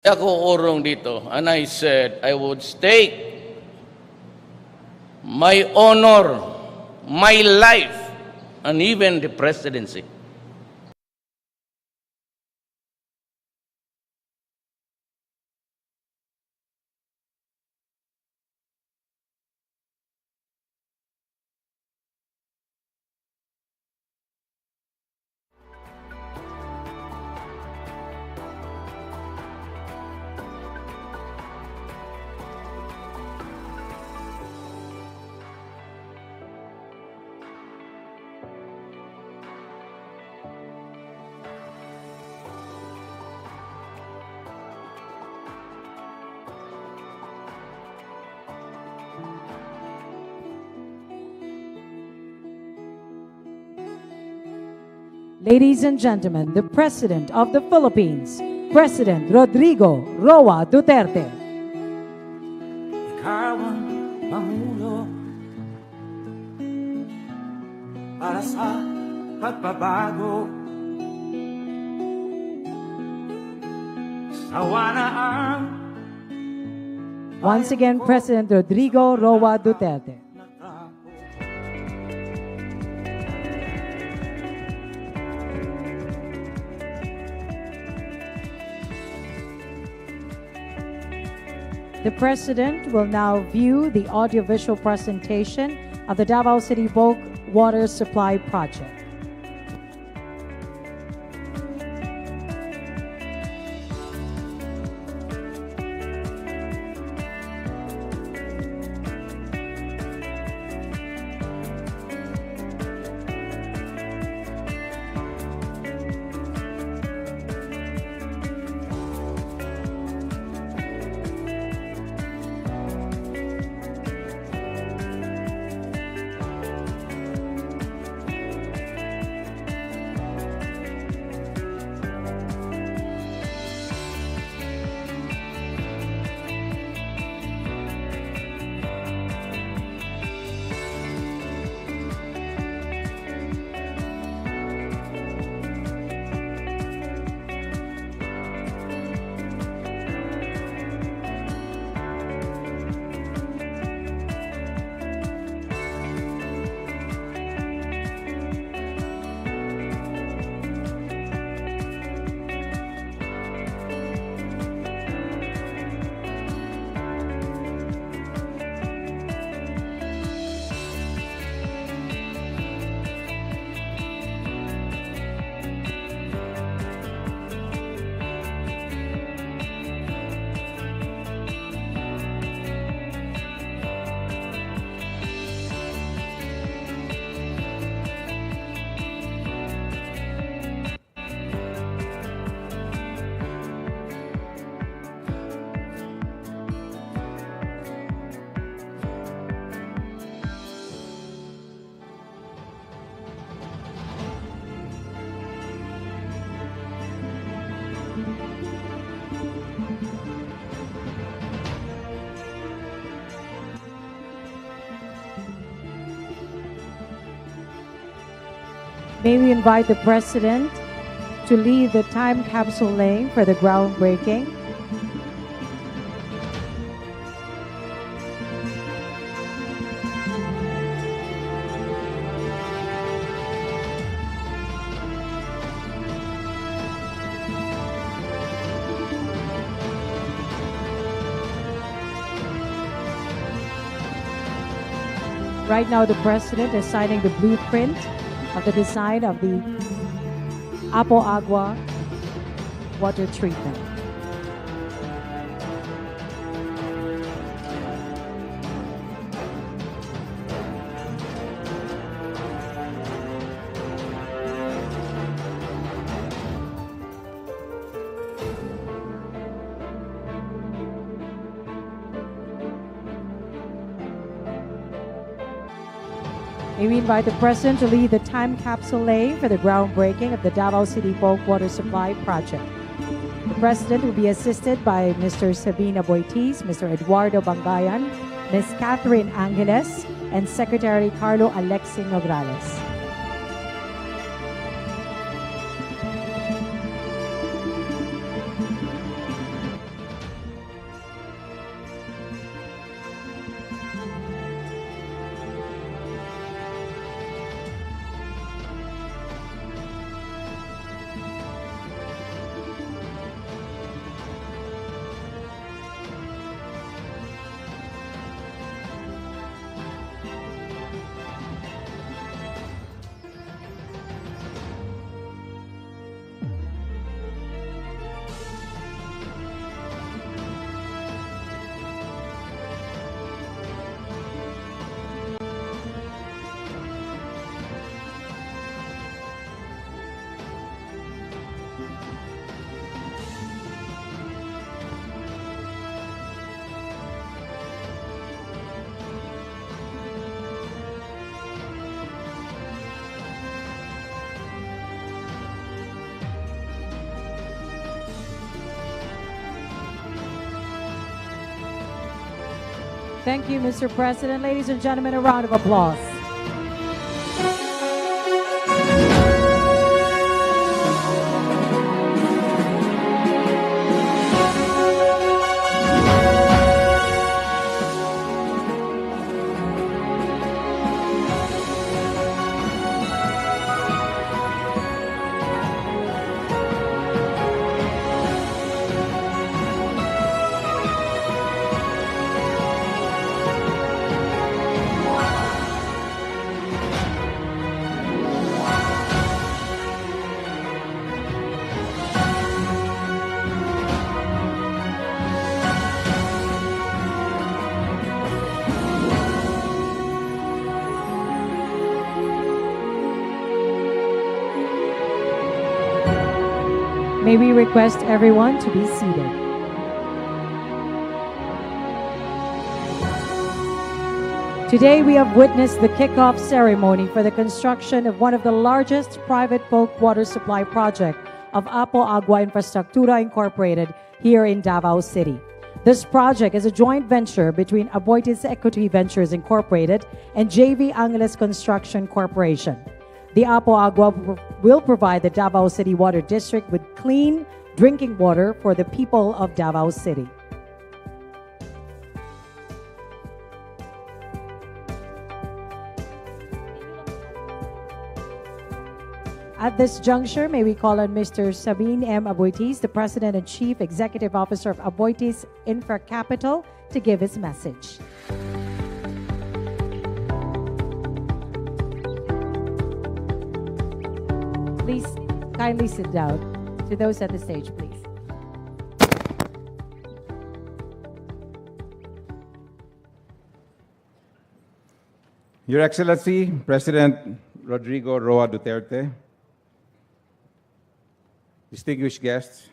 Ako urong dito, and I said I would stake my honor, my life, and even the presidency. Ladies and gentlemen, the President of the Philippines, President Rodrigo Roa Duterte. Ikaw ang Pangulo para sa pagbabago. Sawa na ang Once again, President Rodrigo Roa Duterte. The President will now view the audiovisual presentation of the Davao City Bulk Water Supply Project. May we invite the President to lead the time capsule laying for the groundbreaking. Right now, the President is signing the blueprint of the design of the Apo Agua water treatment. May we invite the President to lead the time capsule laying for the groundbreaking of the Davao City Bulk Water Supply Project. The President will be assisted by Mr. Sabina Boitis, Mr. Eduardo Bangayan, Ms. Catherine Angeles, and Secretary Carlo Alexi Nograles. Thank you, Mr. President. Ladies and gentlemen, a round of applause. May we request everyone to be seated. Today we have witnessed the kickoff ceremony for the construction of one of the largest private bulk water supply project of Apo Agua Infrastructura Incorporated here in Davao City. This project is a joint venture between Aboitiz Equity Ventures Incorporated and JV Angeles Construction Corporation. The Apo Agua will provide the Davao City Water District with clean drinking water for the people of Davao City. At this juncture, may we call on Mr. Sabine M. Aboitiz, the President and Chief Executive Officer of Aboitiz Infra Capital, to give his message. Please kindly sit down. To those at the stage, please. Your Excellency, President Rodrigo Roa Duterte, distinguished guests,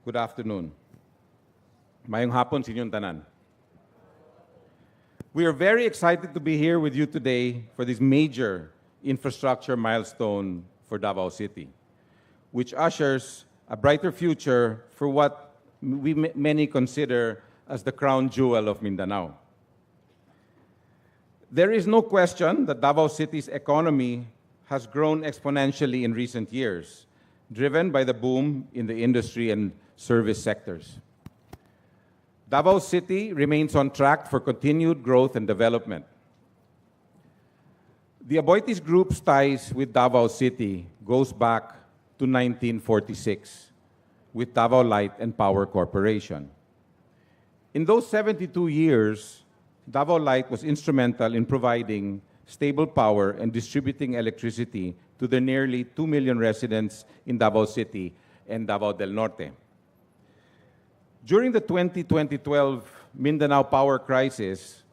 good afternoon. Mayong hapon sa inyong tanan. We are very excited to be here with you today for this major infrastructure milestone for Davao City, which ushers a brighter future for what many consider as the crown jewel of Mindanao. There is no question that Davao City's economy has grown exponentially in recent years, driven by the boom in the industry and service sectors. Davao City remains on track for continued growth and development. The Aboitiz Group's ties with Davao City goes back to 1946 with Davao Light and Power Corporation. In those 72 years, Davao Light was instrumental in providing stable power and distributing electricity to the nearly 2 million residents in Davao City and Davao del Norte. During the 2012 Mindanao power crisis,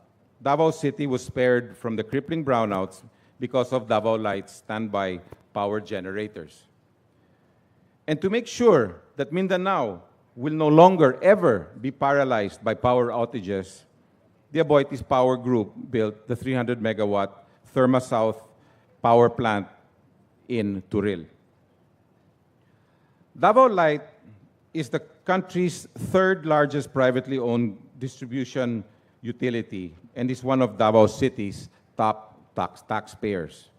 Davao City was spared from the crippling brownouts because of Davao Light's standby power generators. And to make sure that Mindanao will no longer ever be paralyzed by power outages, the Aboitiz Power Group built the 300-megawatt Therma South power plant in Turil. Davao Light is the country's third largest privately owned distribution utility and is one of Davao City's top taxpayers.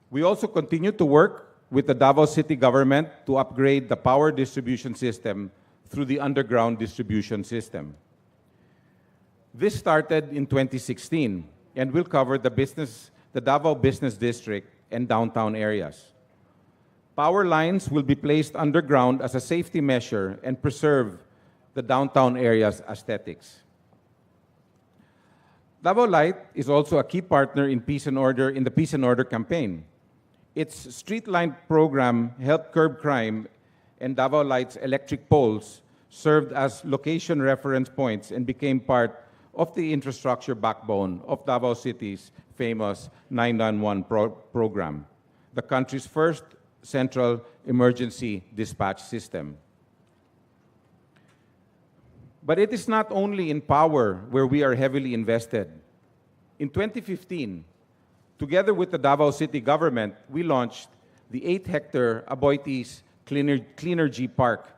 We also continue to work with the Davao City government to upgrade the power distribution system through the underground distribution system. This started in 2016 and will cover the Davao Business District and downtown areas. Power lines will be placed underground as a safety measure and preserve the downtown area's aesthetics. Davao Light is also a key partner in the Peace and Order campaign. Its street line program helped curb crime, and Davao Light's electric poles served as location reference points and became part of the infrastructure backbone of Davao City's famous 911 program, the country's first central emergency dispatch system. But it is not only in power where we are heavily invested. In 2015, together with the Davao City government, we launched the 8-hectare Aboitiz Cleanergy Park,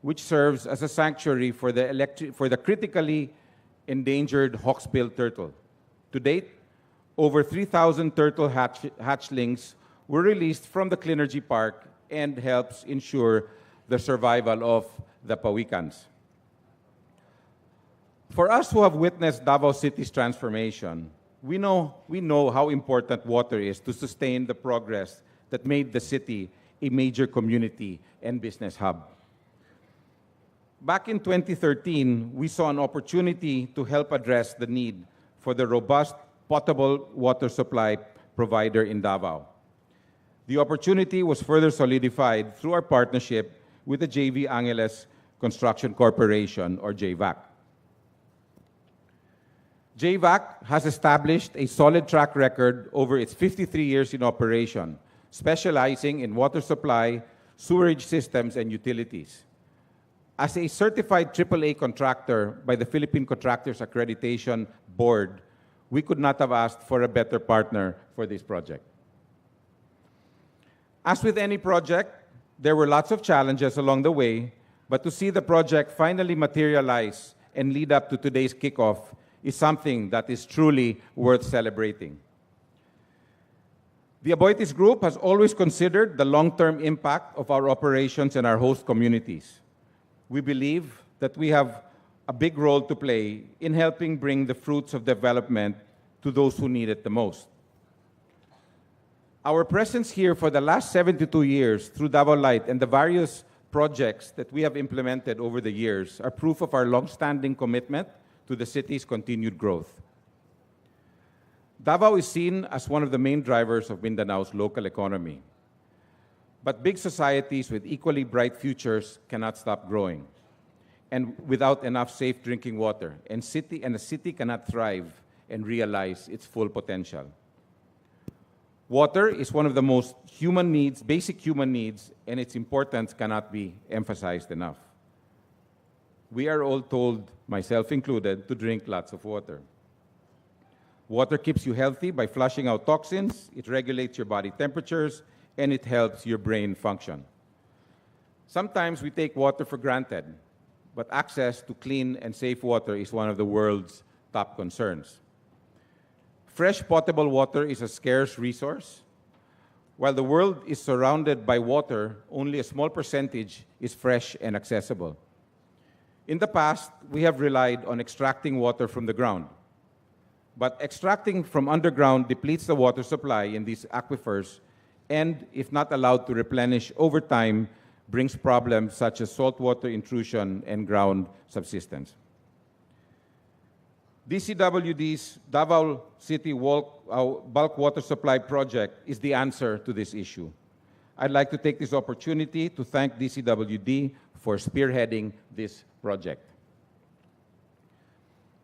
which serves as a sanctuary for the critically endangered hawksbill turtle. To date, over 3,000 turtle hatchlings were released from the Cleanergy Park and helps ensure the survival of the Pawikans. For us who have witnessed Davao City's transformation, we know how important water is to sustain the progress that made the city a major community and business hub. Back in 2013, we saw an opportunity to help address the need for the robust potable water supply provider in Davao. The opportunity was further solidified through our partnership with the JV Angeles Construction Corporation, or JVAC. JVAC has established a solid track record over its 53 years in operation, specializing in water supply, sewerage systems, and utilities. As a certified AAA contractor by the Philippine Contractors Accreditation Board, we could not have asked for a better partner for this project. As with any project, there were lots of challenges along the way, but to see the project finally materialize and lead up to today's kickoff is something that is truly worth celebrating. The Aboitiz Group has always considered the long-term impact of our operations in our host communities. We believe that we have a big role to play in helping bring the fruits of development to those who need it the most. Our presence here for the last 72 years through Davao Light and the various projects that we have implemented over the years are proof of our long-standing commitment to the city's continued growth. Davao is seen as one of the main drivers of Mindanao's local economy. But big societies with equally bright futures cannot stop growing, and without enough safe drinking water, and a city cannot thrive and realize its full potential. Water is one of the most human needs, basic human needs, and its importance cannot be emphasized enough. We are all told, myself included, to drink lots of water. Water keeps you healthy by flushing out toxins, it regulates your body temperatures, and it helps your brain function. Sometimes we take water for granted, but access to clean and safe water is one of the world's top concerns. Fresh potable water is a scarce resource. While the world is surrounded by water, only a small percentage is fresh and accessible. In the past, we have relied on extracting water from the ground. But extracting from underground depletes the water supply in these aquifers and, if not allowed to replenish over time, brings problems such as saltwater intrusion and ground subsidence. DCWD's Davao City Bulk Water Supply Project is the answer to this issue. I'd like to take this opportunity to thank DCWD for spearheading this project.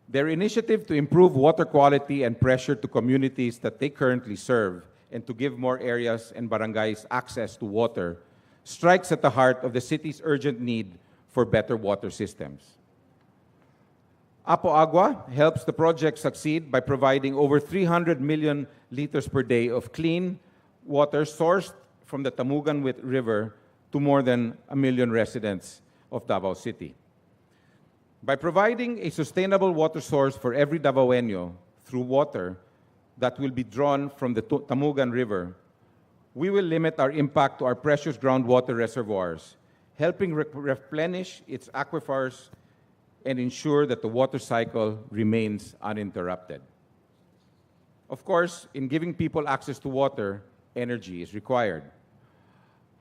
Their initiative to improve water quality and pressure to communities that they currently serve and to give more areas and barangays access to water strikes at the heart of the city's urgent need for better water systems. Apo Agua helps the project succeed by providing over 300 million liters per day of clean water sourced from the Tamugan River to more than 1 million residents of Davao City. By providing a sustainable water source for every Davaoenyo through water that will be drawn from the Tamugan River, we will limit our impact to our precious groundwater reservoirs, helping replenish its aquifers and ensure that the water cycle remains uninterrupted. Of course, in giving people access to water, energy is required.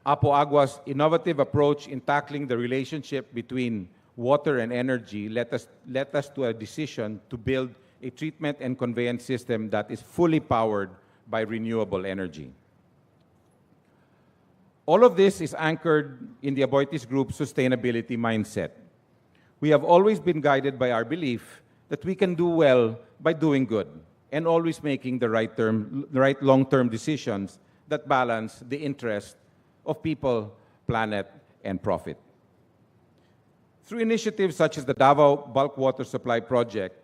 Apo Agua's innovative approach in tackling the relationship between water and energy led us to a decision to build a treatment and conveyance system that is fully powered by renewable energy. All of this is anchored in the Aboitiz Group's sustainability mindset. We have always been guided by our belief that we can do well by doing good and always making the right long-term decisions that balance the interest of people, planet, and profit. Through initiatives such as the Davao Bulk Water Supply Project,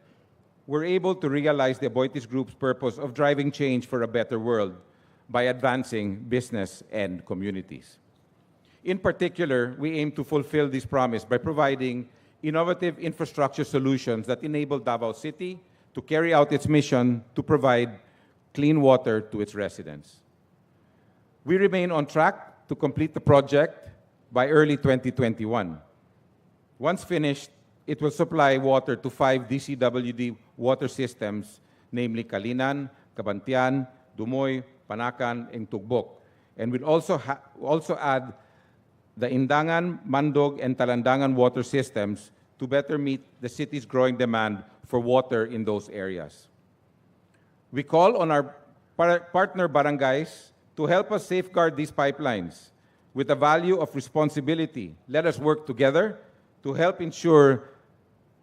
we're able to realize the Aboitiz Group's purpose of driving change for a better world by advancing business and communities. In particular, we aim to fulfill this promise by providing innovative infrastructure solutions that enable Davao City to carry out its mission to provide clean water to its residents. We remain on track to complete the project by early 2021. Once finished, it will supply water to 5 DCWD water systems, namely Kalinan, Cabantian, Dumoy, Panacan, and Tugbok, and will also add the Indangan, Mandog, and Talandangan water systems to better meet the city's growing demand for water in those areas. We call on our partner barangays to help us safeguard these pipelines. With the value of responsibility, let us work together to help ensure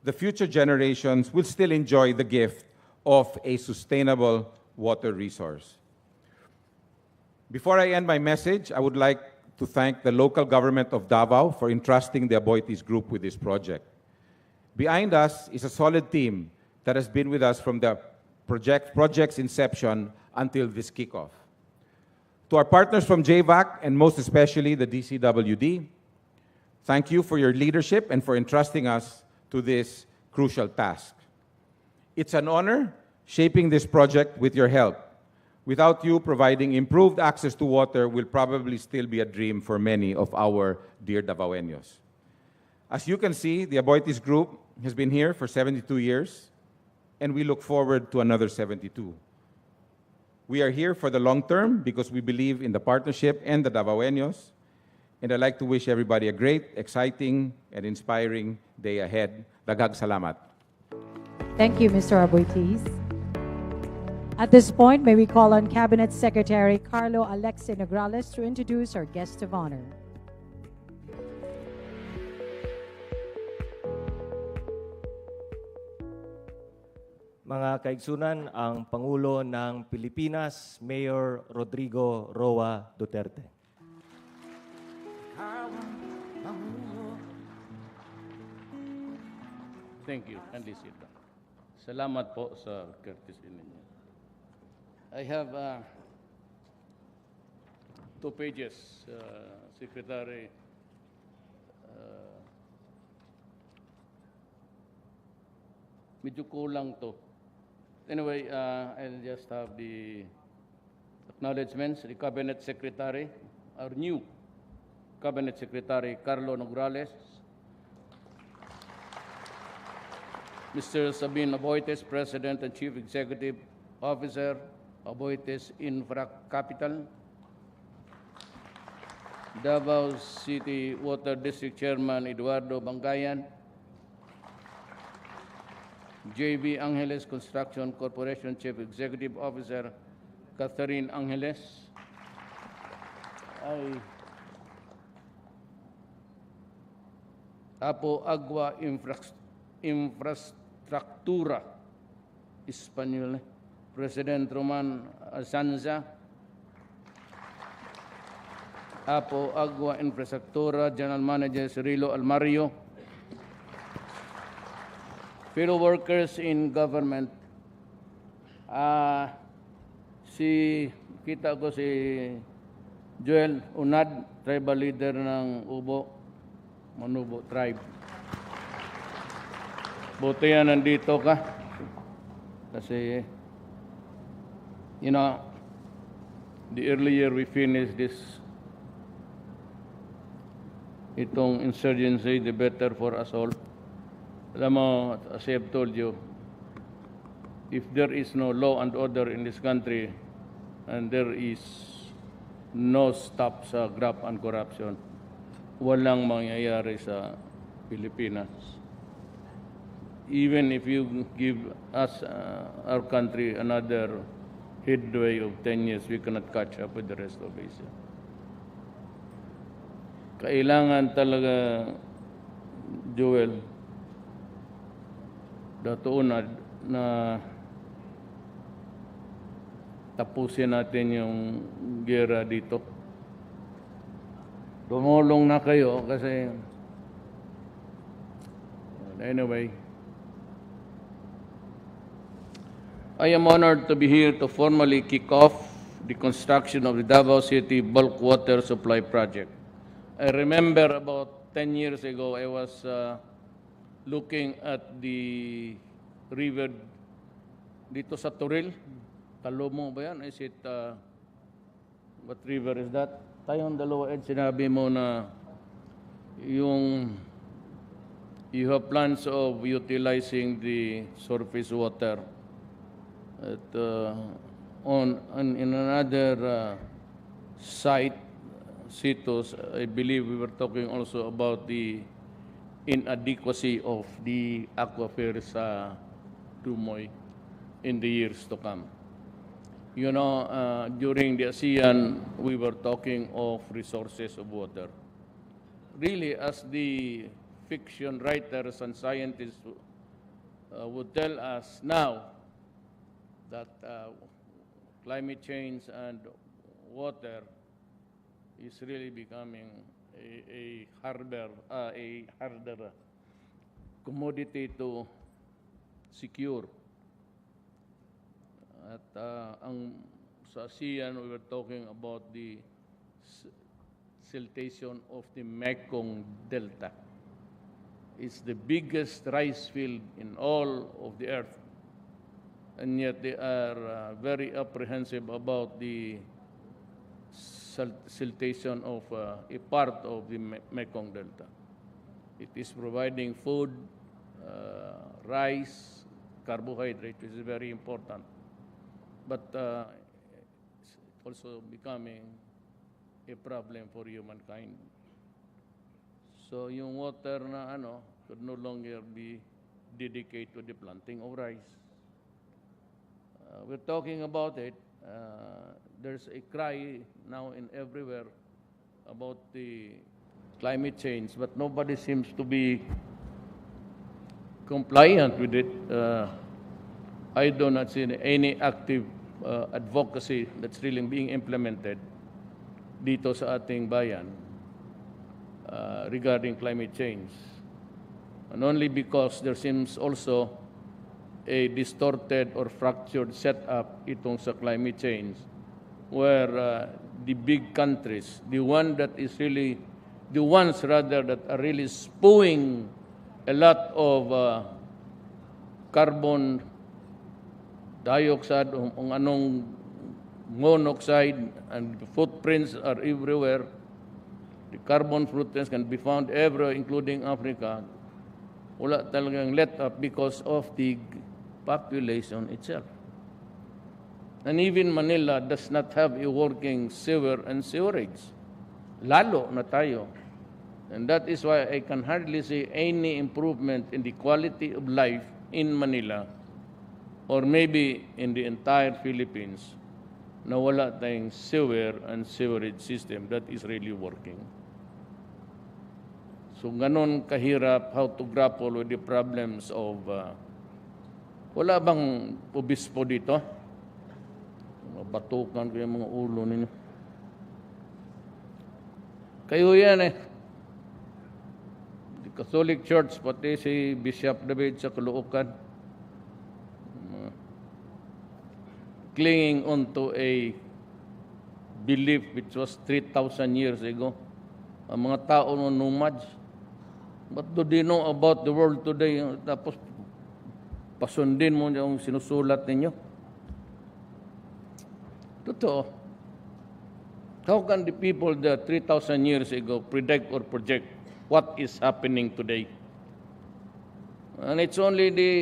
the future generations will still enjoy the gift of a sustainable water resource. Before I end my message, I would like to thank the local government of Davao for entrusting the Aboitiz Group with this project. Behind us is a solid team that has been with us from the project's inception until this kickoff. To our partners from JVAC, and most especially the DCWD, thank you for your leadership and for entrusting us to this crucial task. It's an honor shaping this project with your help. Without you, providing improved access to water will probably still be a dream for many of our dear Davaoenos. As you can see, the Aboitiz Group has been here for 72 years, and we look forward to another 72. We are here for the long term because we believe in the partnership and the Davaoenos, and I'd like to wish everybody a great, exciting, and inspiring day ahead. Daghang salamat. Thank you, Mr. Aboitiz. At this point, may we call on Cabinet Secretary Carlo Alexi Nograles to introduce our guest of honor. Mga kaigsunan, ang Pangulo ng Pilipinas, Mayor Rodrigo Roa Duterte. Ikaw ang Pangulo. Thank you. Kindly sit down. Salamat po sa courtesy ninyo. I have 2 pages, Secretary. Medyo kulang to. Anyway, I'll just have the acknowledgements. The Cabinet Secretary, our new Cabinet Secretary, Carlo Nograles, Mr. Sabin Aboitiz, President and Chief Executive Officer, Aboitiz Infra Capital, Davao City Water District Chairman Eduardo Bangayan, JB Angeles Construction Corporation Chief Executive Officer Catherine Angeles, Apo Agua Infrastruktura Espanyol, President Roman Sanza, Apo Agua Infrastruktura General Manager Cirilo Almario, fellow workers in government, kita ko si Joel Unad, tribal leader ng Manubo tribe. Buti yan nandito ka. Kasi, the earlier we finish this, itong insurgency, the better for us all. Alam mo, as I have told you, if there is no law and order in this country, and there is no stop sa graft and corruption, walang mangyayari sa Pilipinas. Even if you give us, our country, another headway of 10 years, we cannot catch up with the rest of Asia. Kailangan talaga, Joel, datoon na tapusin natin yung gera dito. Tumulong na kayo kasi anyway, I am honored to be here to formally kick off the construction of the Davao City Bulk Water Supply Project. I remember about 10 years ago, I was looking at the river dito sa Turil. Talomo ba yan? Is it, what river is that? Tayong dalawa, Ed, sinabi mo na yung you have plans of utilizing the surface water at, in another site, situs, I believe we were talking also about the inadequacy of the aquifer sa Dumoy in the years to come. You know, during the ASEAN, we were talking of resources of water. Really, as the fiction writers and scientists would tell us now that climate change and water is really becoming a harder commodity to secure. At sa ASEAN, we were talking about the siltation of the Mekong Delta. It's the biggest rice field in all of the earth. And yet they are very apprehensive about the siltation of a part of the Mekong Delta. It is providing food, rice, carbohydrate, which is very important. But it's also becoming a problem for humankind. So yung water na could no longer be dedicated to the planting of rice. We're talking about it. There's a cry now in everywhere about the climate change, but nobody seems to be compliant with it. I do not see any active advocacy that's really being implemented dito sa ating bayan regarding climate change. And only because there seems also a distorted or fractured setup itong sa climate change, where the big countries, the ones that are really spewing a lot of carbon dioxide, anong monoxide, and the footprints are everywhere. The carbon footprints can be found everywhere, including Africa. Wala talagang let up because of the population itself. And even Manila does not have a working sewer and sewerage. Lalo na tayo. And that is why I can hardly see any improvement in the quality of life in Manila, or maybe in the entire Philippines, na wala tayong sewer and sewerage system that is really working. So ganon kahirap how to grapple with the problems of wala bang obispo dito? Batukan ko yung mga ulo ninyo. Kayo yan The Catholic Church, pati si Bishop David sa Caloocan, clinging onto a belief which was 3,000 years ago. Ang mga tao no nomads. What do they know about the world today? Tapos pasundin mo yung sinusulat ninyo. Totoo. How can the people that 3,000 years ago predict or project what is happening today? And it's only the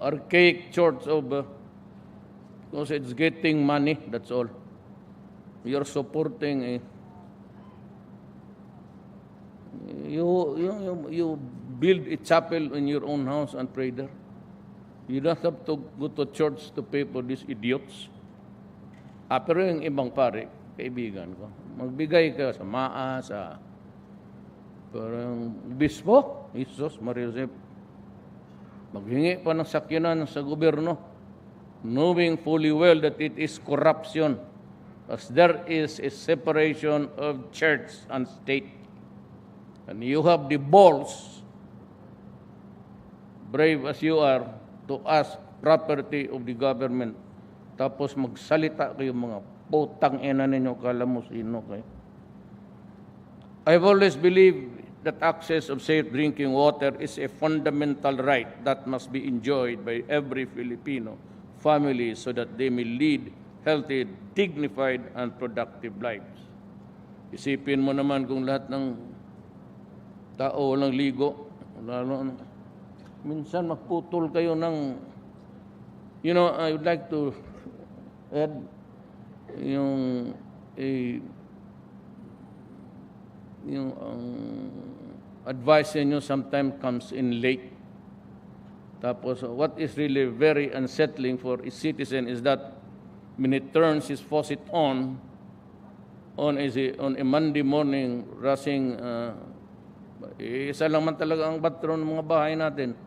archaic church of because it's getting money, that's all. You're supporting you build a chapel in your own house and pray there. You don't have to go to church to pay for these idiots. Pero yung ibang pare, kaibigan ko, magbigay ka sa MAA, sa parang bispo, Jesus, Maria Joseph, maghingi pa ng sakyanan sa gobyerno, knowing fully well that it is corruption, as there is a separation of church and state. And you have the balls, brave as you are, to ask property of the government. Tapos magsalita kayo mga putang ina ninyo, kala mo sino kayo. I've always believed that access of safe drinking water is a fundamental right that must be enjoyed by every Filipino family so that they may lead healthy, dignified, and productive lives. Isipin mo naman kung lahat ng tao walang ligo, lalo minsan magputol kayo ng, I would like to add yung advice nyo sometimes comes in late. Tapos, what is really very unsettling for a citizen is that when he turns his faucet on a Monday morning, rushing, isa lang man talaga ang bathroom ng mga bahay natin,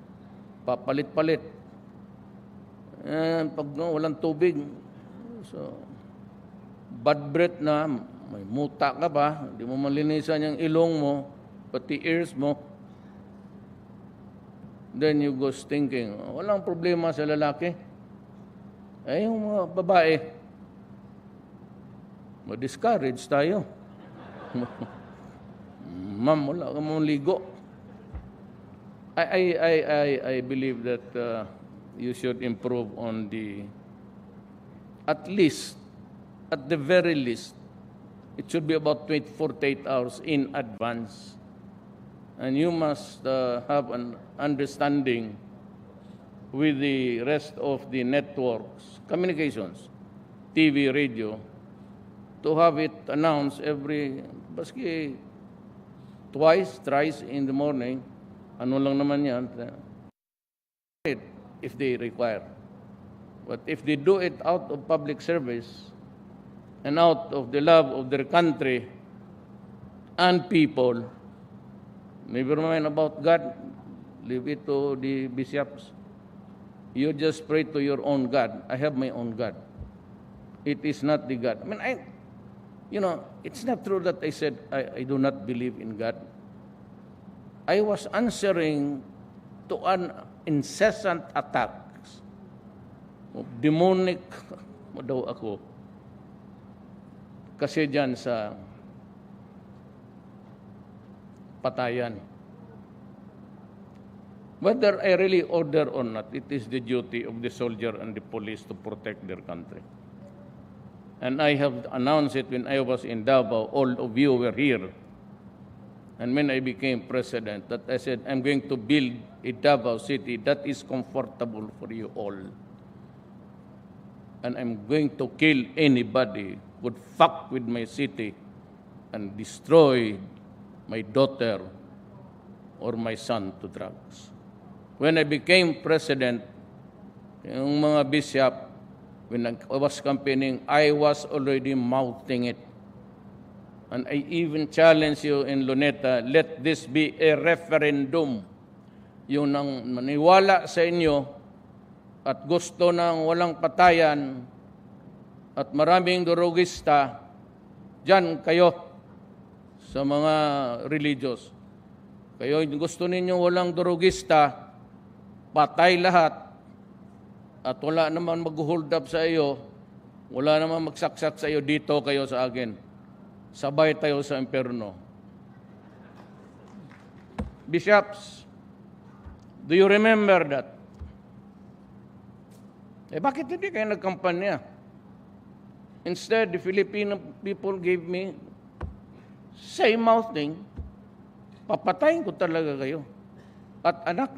papalit-palit. And pag walang tubig, so, bad breath na, may muta ka ba, hindi mo malinisan yung ilong mo, pati ears mo, then you go thinking, walang problema sa lalaki. Eh, yung mga babae, ma-discourage tayo. Ma'am, wala ka mong ligo. I believe that you should improve on at the very least, it should be about 48 hours in advance. And you must have an understanding with the rest of the networks, communications, TV, radio, to have it announced baski twice, thrice in the morning. Ano lang naman yan, if they require. But if they do it out of public service and out of the love of their country and people, never mind about God, leave it to the bishops. You just pray to your own God. I have my own God. It is not the God. I mean, it's not true that I said I do not believe in God. I was answering to an incessant attacks of demonic mo daw ako. Kasi dyan sa patayan. Whether I really order or not, it is the duty of the soldier and the police to protect their country. And I have announced it when I was in Davao. All of you were here. And when I became president, that I said, I'm going to build a Davao City that is comfortable for you all. And I'm going to kill anybody who would fuck with my city and destroy my daughter or my son to drugs. When I became president, yung mga bishop, when I was campaigning, I was already mouthing it. And I even challenge you in Luneta, let this be a referendum. Yung nang maniwala sa inyo at gusto ng walang patayan at maraming durugista, dyan kayo sa mga religious. Kayo gusto ninyo walang durugista, patay lahat, at wala naman mag-hold up sa iyo, wala naman magsaksak sa iyo, dito kayo sa akin. Sabay tayo sa impyerno. Bishops, do you remember that? Bakit hindi kayo nagkampanya? Instead, the Filipino people gave me same mouthing, papatayin ko talaga kayo. At anak,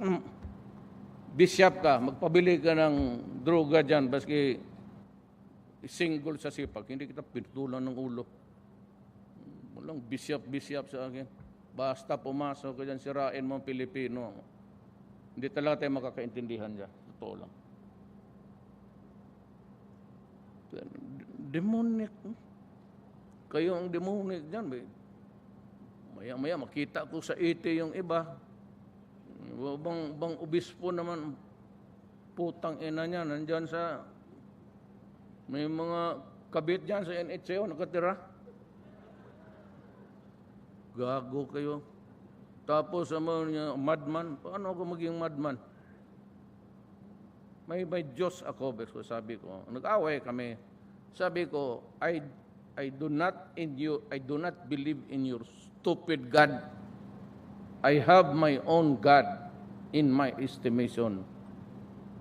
bishop ka, magpabili ka ng droga dyan, baski single sa sipag, hindi kita pintulan ng ulo. Walang bishop sa akin. Basta pumasok ka dyan, sirain mo ang Pilipino. Hindi talaga tayo makakaintindihan dyan. Totoo lang. Demonic. Kayo ang demonic dyan. Maya-maya makita ko sa ite yung iba. Bang obispo naman, putang ina niya, nandyan sa, may mga kabit dyan sa NHO, nakatira. Gago kayo. Tapos, niya, madman. Paano ako maging madman? May Diyos ako, sabi ko. Nag-away kami. Sabi ko, I do not believe in your stupid God. I have my own God in my estimation.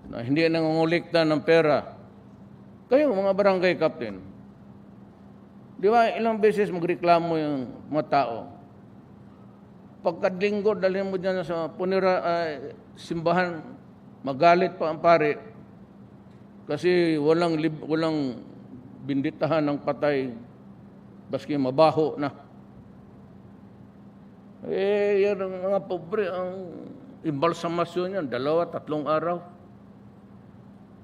Na hindi nangungulikta ng pera. Kayo, mga barangay captain, di ba ilang beses magreklamo yung mga tao? Pagkadlinggo, dalhin mo dyan sa simbahan, magalit pa ang pare. Kasi walang binditahan ng patay, baski mabaho na. Yan ang mga pobre, ang imbalsamasyon yan, 2-3 araw.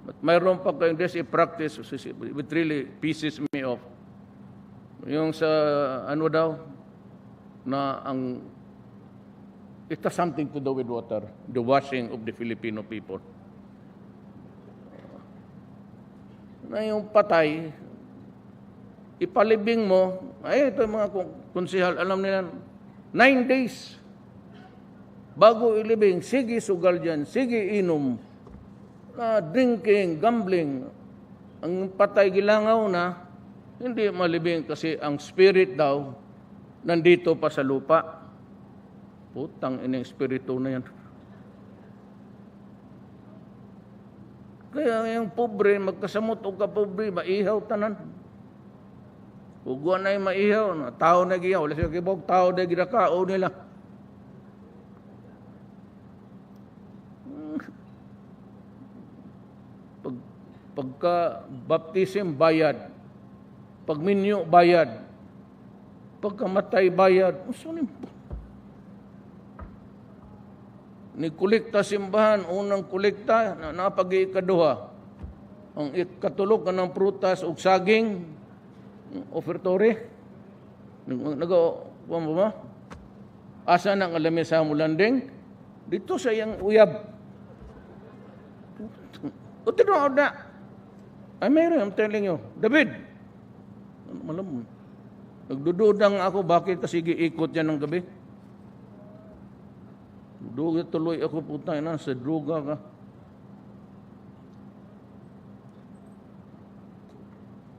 But mayroon pa kayong this practice, it really pisses me off. Yung sa ano daw, na it has something to do with water, the washing of the Filipino people. Na yung patay, ipalibing mo, ito mga konsihal, alam nila, 9 days bago ilibing, sige sugal dyan, sige inom, drinking, gambling, ang patay gilangaw na, hindi malibing kasi ang spirit daw nandito pa sa lupa. Putang ina, espiritu na yan. Kaya yung pobre, magkasamot o kapobre, maihaw tanan. Ugwa na yung maihaw, tao na giyaw, wala siya kibog, tao na ginakao nila. Pagka baptism, bayad. Pag minyo, bayad. Pagkamatay, bayad. Ni kulikta simbahan, unang kulikta, napag-ikaduha. Ang ikatulog ng prutas o saging, offertory. Nag-o, asa nang alamesa mo landing? Dito sa iyang uyab. O tinood na. I'm telling you, David, malam mo, nagdududang ako, bakit sige ikot yan ng gabi? Duga tuloy ako, puta na, sa druga ka.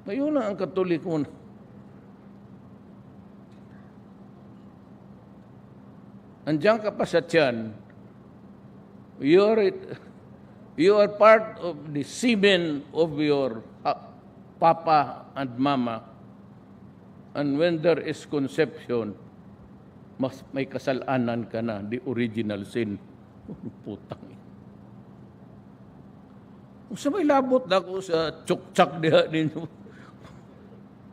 Ngayon na ang Katolik mo na. Andiyan ka pa sa tiyan, you are part of the semen of your papa and mama. And when there is conception, mas may kasalanan ka na, the original sin. Putang. Sa may labot na ako sa tsuk-tsak diha din.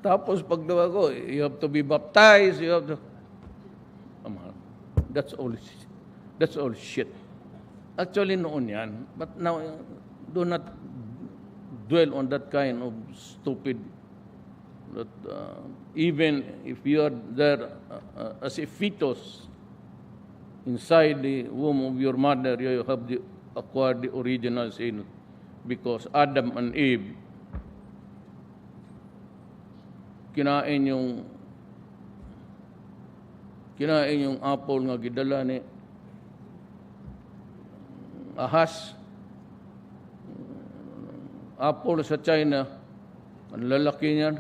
Tapos pag daw ako, you have to be baptized, you have to... That's all shit. Actually, noon yan. But now, do not dwell on that kind of stupid... That, even if you are there as a fetus inside the womb of your mother, you have acquired the original sin, because Adam and Eve kinain yung apple nga gidala ni ahas. Apple sa China, ang lalaki niyan.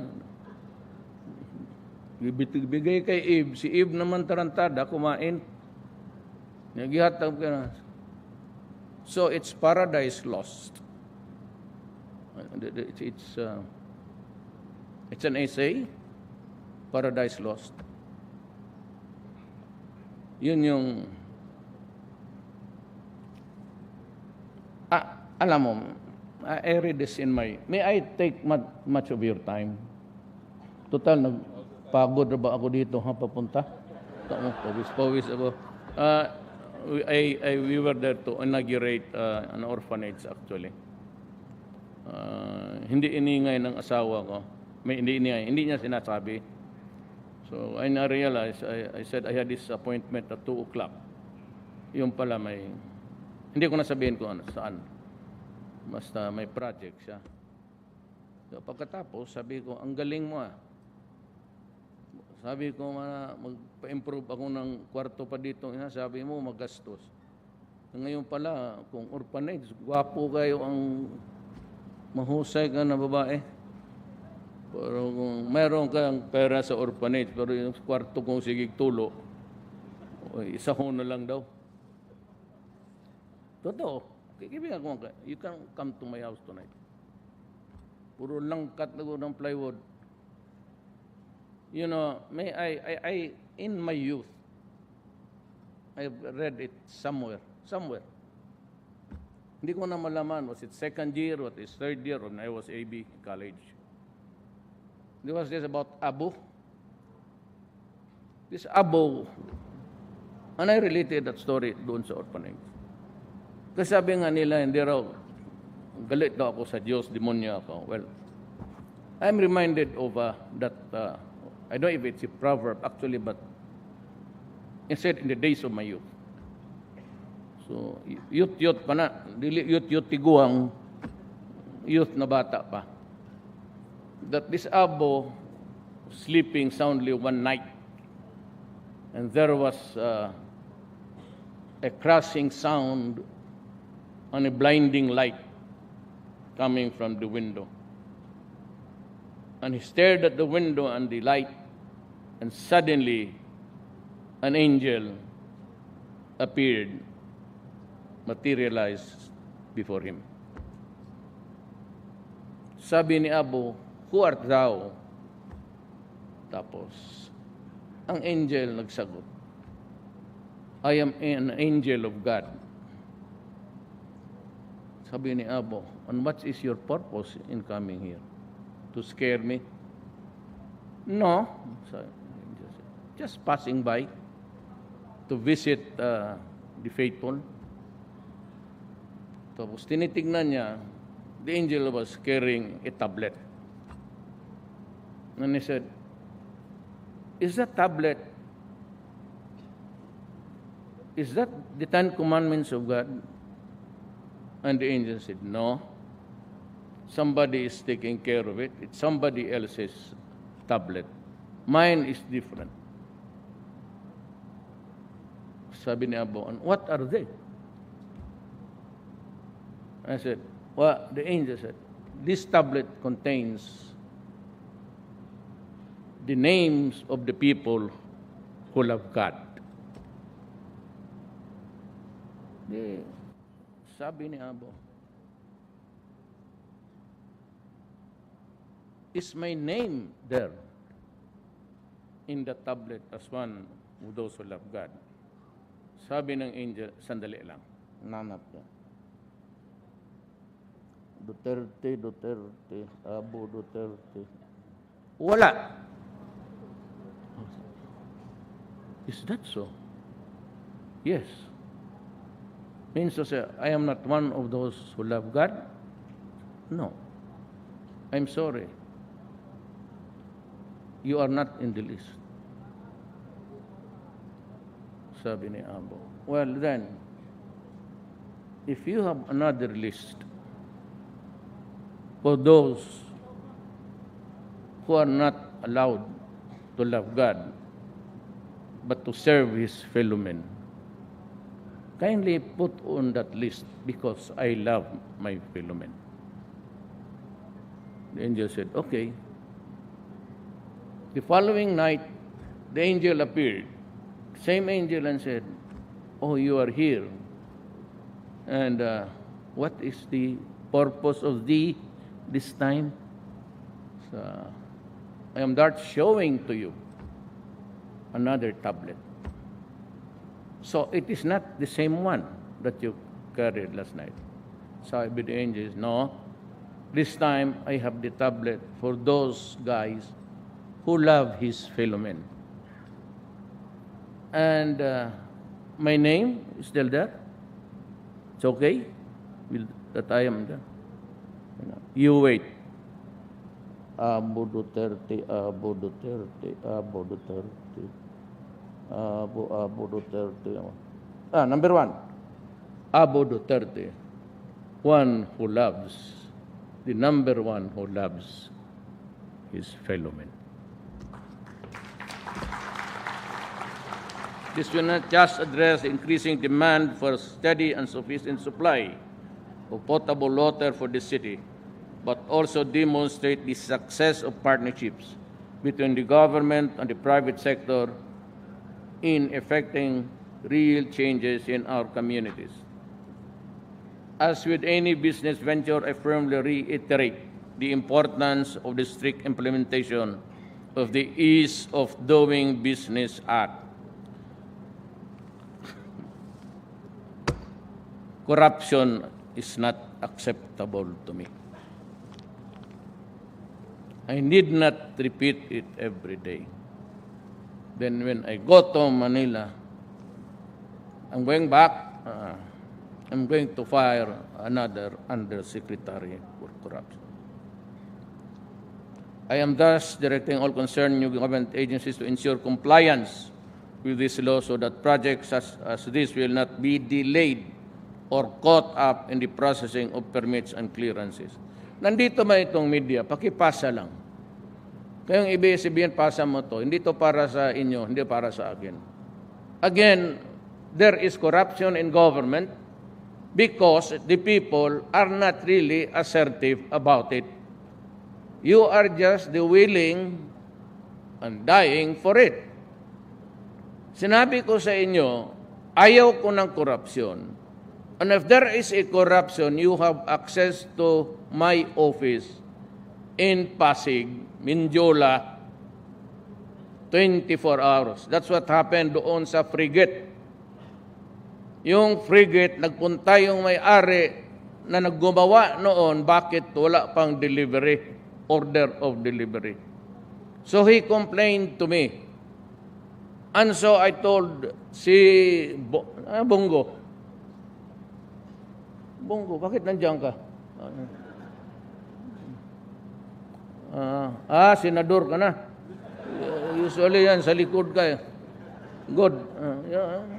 Bigay kay Eve. Si Eve naman tarantada, kumain. Nagihatag ka na. So, it's paradise lost. It's an essay. Paradise lost. Yun yung... alam mo, I read this in my... May I take much of your time? Total, pagod na ba ako dito, papunta? Pawis ako. We were there to inaugurate an orphanage, actually. Hindi iningay ng asawa ko. Hindi niya sinasabi. So, I na-realize, I said I had this appointment at 2 o'clock. Yung pala hindi ko nasabihin kung saan. Basta may project siya. So, pagkatapos, sabi ko, ang galing mo . Sabi ko, magpa-improve ako ng kwarto pa dito. Sabi mo, magastos. Ngayon pala, kung orphanage, gwapo kayo ang mahusay ka na babae. Pero kung mayroon kang pera sa orphanage, pero yung kwarto kong sigig tulo, O, isa ho na lang daw. Totoo. Kaibigan ko, you can come to my house tonight. Puro langkat na ng plywood. You know, in my youth, I've read it somewhere. Hindi ko na malaman, was it second year, what is third year, when I was AB college. There was this about Abu. This Abu, and I related that story doon sa orphanage. Kasi sabi nga nila, hindi raw, galit daw ako sa Diyos, demonyo ako. Well, I'm reminded of that, I don't know if it's a proverb actually, but it said in the days of my youth. So, youth pa na, dili youth tiguang, youth na bata pa. That this Abu sleeping soundly one night, and there was a crashing sound and a blinding light coming from the window. And he stared at the window and the light, and suddenly an angel appeared, materialized before him. Sabi ni Abu, "Who art thou?" Tapos, ang angel nagsagot, "I am an angel of God." Sabi ni Abu, "And what is your purpose in coming here? To scare me?" "No," just passing by to visit the faithful. Tapos tinitignan niya, the angel was carrying a tablet. And he said, "Is that tablet, is that the 10 Commandments of God?" And the angel said, "No. Somebody is taking care of it. It's somebody else's tablet. Mine is different." Sabi ni Abu, "And what are they?" I said, well, the angel said, "This tablet contains the names of the people who love God." Sabi ni Abu, "Is my name there in the tablet as one of those who love God?" Sabi ng angel, "Sandali lang." Nanap niya. Duterte, Abu Duterte. Wala. Is that so? Yes. Means to say, I am not one of those who love God? No. I'm sorry. You are not in the list. Sabi ni Abu. Well then, if you have another list for those who are not allowed to love God, but to serve His fellow men, kindly put on that list, because I love my fellow men. The angel said, "Okay." The following night, the angel appeared, same angel, and said, "Oh, you are here. And what is the purpose of thee this time?" So, I am that showing to you another tablet. So it is not the same one that you carried last night. Sabi the angels, "No, this time I have the tablet for those guys who love his fellow men. And my name is still there. It's okay that I am there. You wait. Abu Duterte, Abu Duterte, Abu Duterte, Abu Duterte. Number 1, Abu Duterte, one who loves, the number one who loves his fellow men. This will not just address the increasing demand for steady and sufficient supply of potable water for the city, but also demonstrate the success of partnerships between the government and the private sector in effecting real changes in our communities. As with any business venture, I firmly reiterate the importance of the strict implementation of the Ease of Doing Business Act. Corruption is not acceptable to me. I need not repeat it every day. Then when I go to Manila, I'm going back, I'm going to fire another undersecretary for corruption. I am thus directing all concerned new government agencies to ensure compliance with this law so that projects such as this will not be delayed or caught up in the processing of permits and clearances. Nandito ba itong media? Pakipasa lang. Kayong ABS-CBN, pasa mo to. Hindi to para sa inyo, hindi para sa akin. Again, there is corruption in government because the people are not really assertive about it. You are just the willing and dying for it. Sinabi ko sa inyo, ayaw ko ng korupsyon. And if there is a corruption, you have access to my office in Pasig, Mindiola, 24 hours. That's what happened doon sa frigate. Yung frigate, nagpunta yung may-ari na naggumawa noon, bakit wala pang delivery, order of delivery. So he complained to me. And so I told si Bongo, bakit nandiyan ka? Senador ka na. Usually yan, sa likod ka eh. Good.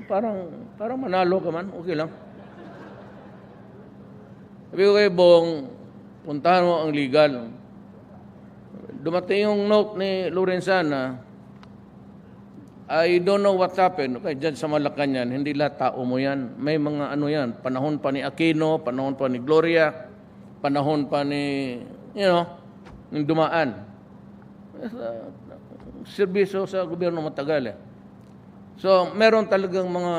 Parang manalo ka man. Okay lang. Sabi ko kay Bong, puntahan mo ang legal. Dumating yung note ni Lorenzana, I don't know what happened. Okay, dyan sa Malacanang, hindi lahat tao mo yan. May mga ano yan, panahon pa ni Aquino, panahon pa ni Gloria, panahon pa ni, yung dumaan. Serbisyo sa gobyerno matagal eh. So, meron talagang mga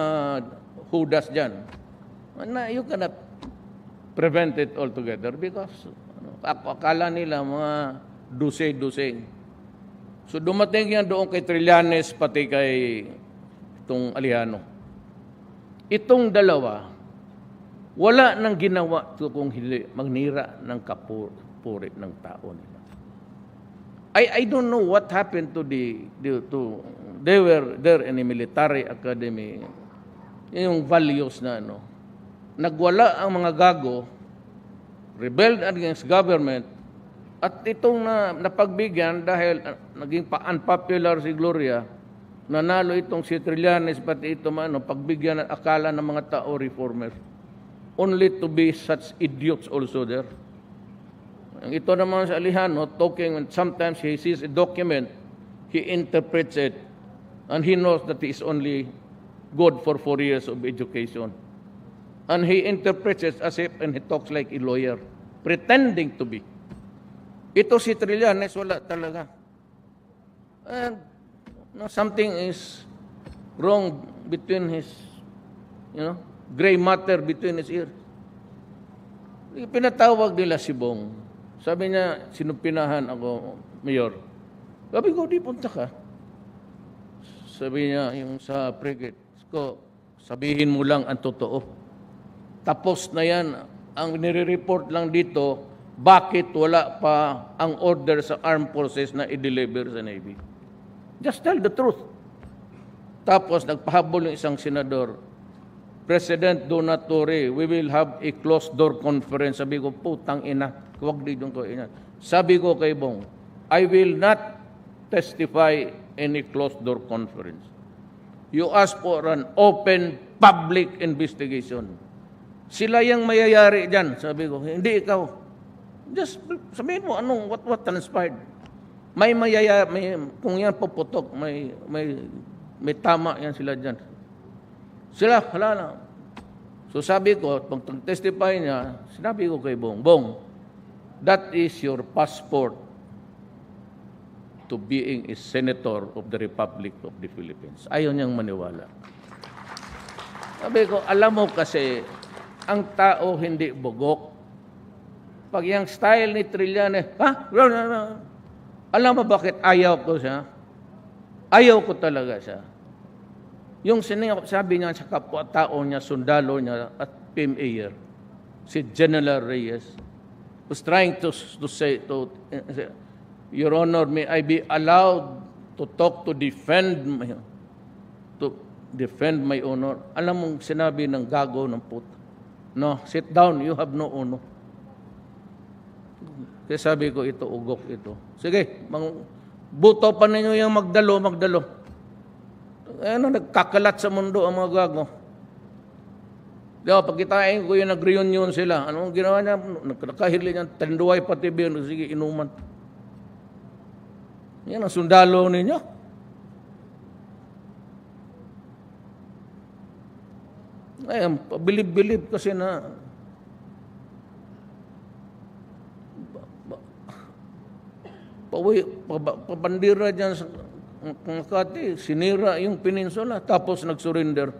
hudas dyan. You cannot prevent it altogether because akala nila mga dusay-dusay. So dumating yan doon kay Trillanes pati kay itong Alihano. Itong dalawa, wala nang ginawa kung hindi magnira ng kapuri ng tao nila. I don't know what happened to they were there in a military academy. Yung values na nagwala ang mga gago, rebelled against government, at itong napagbigyan dahil naging unpopular si Gloria, nanalo itong si Trillanes, pati ito pagbigyan at akala ng mga tao reformers. Only to be such idiots also there. Ito naman sa Alihano, talking, sometimes he sees a document, he interprets it, and he knows that he is only good for 4 years of education. And he interprets it as if, and he talks like a lawyer, pretending to be. Ito si Trillanes, wala talaga. And something is wrong between his, gray matter between his ears. Pinatawag nila si Bong. Sabi niya, sinupinahan ako, Mayor. Sabi ko, di punta ka. Sabi niya, yung sa frigate ko, sabihin mo lang ang totoo. Tapos na yan, ang nire-report lang dito, bakit wala pa ang order sa armed forces na i-deliver sa Navy? Just tell the truth. Tapos nagpahabol ng isang senador, President, do not worry, we will have a closed-door conference. Sabi ko, putang ina, huwag dito ko ina. Sabi ko kay Bong, I will not testify in a closed-door conference. You ask for an open public investigation. Sila yung mayayari dyan. Sabi ko, hindi ikaw. Just sabihin mo what transpired. May kung yan puputok, may tama yan sila dyan. Sila, hala lang. So sabi ko, pag testify niya, sinabi ko kay Bong, that is your passport to being a senator of the Republic of the Philippines. Ayaw niyang maniwala. Sabi ko, alam mo kasi, ang tao hindi bugok. Pag yung style ni Trillanes, alam mo bakit ayaw ko siya? Ayaw ko talaga siya. Yung sabi niya sa kapwa-tao niya, sundalo niya at PMA, si General Reyes, was trying to say, Your Honor, may I be allowed to talk to defend my honor. Alam mong sinabi ng gago ng puta. No, sit down, you have no honor. Kaya sabi ko, ito, ugok ito. Sige, buto pa ninyo yung magdalo. Ano, nagkakalat sa mundo ang mga gago. Diba, pagkitain ko yung nag-reunion sila. Anong ginawa niya? Nakahili niya, tanduay pati biyon. Sige, inuman. Yan ang sundalo ninyo. Ay, bilib-bilib kasi na pabandira dyan sa Makati, sinira yung peninsula, tapos nag-surrender.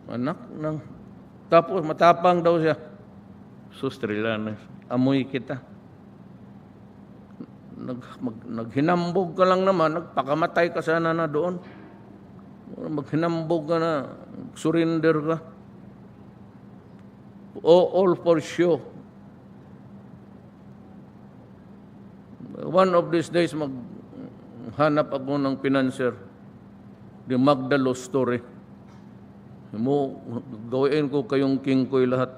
Anak ng... Tapos matapang daw siya. Sus, Trillanes, amoy kita. Naghinambog ka lang naman, nagpakamatay ka sana na doon. Maghinambog ka na, surrender ka. All for show. One of these days, maghanap ako ng financer. The Magdalo story. Mo, gawin ko kayong kingkoy lahat.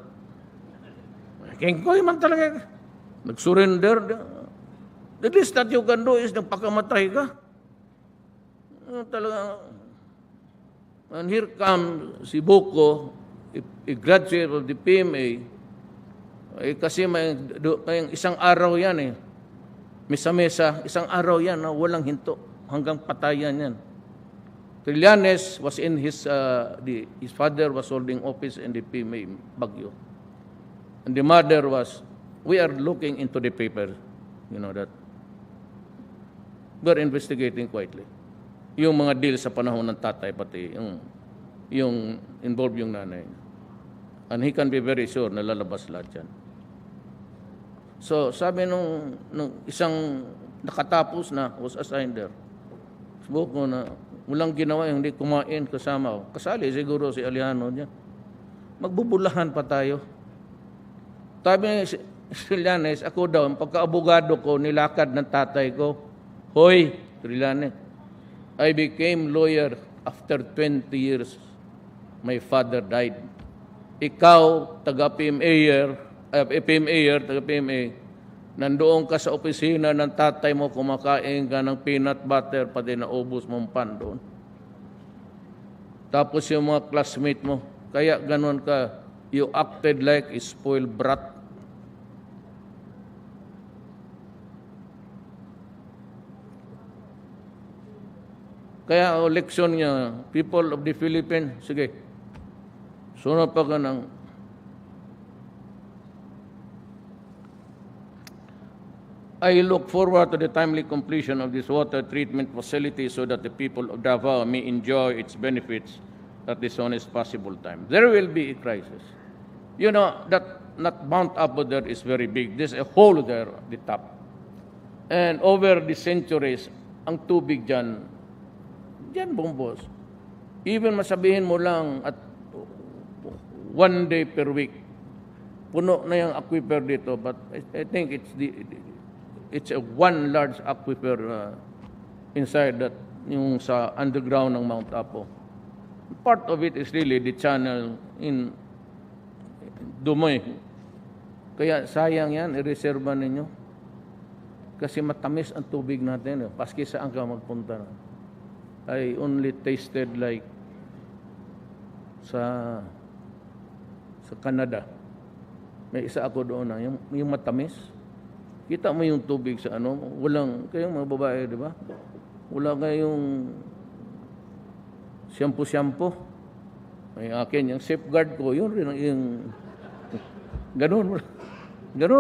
Kingkoy man talaga. Nag-surrender. The least that you can do is nagpakamatay ka. Talaga. And here comes si Boko, a graduate of the PMA. Kasi may isang araw yan eh. Misa-mesa, isang araw yan, walang hinto. Hanggang patayan yan. Trillanes was in his father was holding office in the PMA Baguio. And the mother was, we are looking into the paper, you know that. We're investigating quietly. Yung mga deal sa panahon ng tatay, pati yung involved yung nanay. And he can be very sure na lalabas lahat yan. So, sabi nung isang nakatapos na, was assigned there. Sabi ko na, walang ginawa yung hindi kumain kasama ko. Kasali siguro si Aliano niya. Magbubulahan pa tayo. Sabi ni Trillanes, ako daw, pagka-abogado ko, nilakad ng tatay ko, Hoy, Trillanes, I became lawyer after 20 years. My father died. Ikaw, taga-PMA, nandoon ka sa opisina ng tatay mo, kumakain ka ng peanut butter, pati naubos mong pan doon. Tapos yung mga classmate mo, kaya ganun ka, you acted like a spoiled brat. Kaya leksyon niya, people of the Philippines, sige, sunod pa ka ng I look forward to the timely completion of this water treatment facility so that the people of Davao may enjoy its benefits at the soonest possible time. There will be a crisis. You know, that Mount Apo there is very big. There's a hole there at the top. And over the centuries, ang tubig dyan bumbos. Even masabihin mo lang at 1 day per week, puno na yung aquifer dito, but I think it's a one large aquifer inside that, yung sa underground ng Mount Apo. Part of it is really the channel in Dumoy. Kaya sayang yan, i-reserva ninyo. Kasi matamis ang tubig natin. Paski saan ka magpunta na. I only tasted like sa Canada. May isa ako doon na, yung matamis. Kita mo yung tubig sa ano, walang, kayong mga babae, di ba? Wala kayong shampoo. May akin, yung safeguard ko, yun rin yung ganun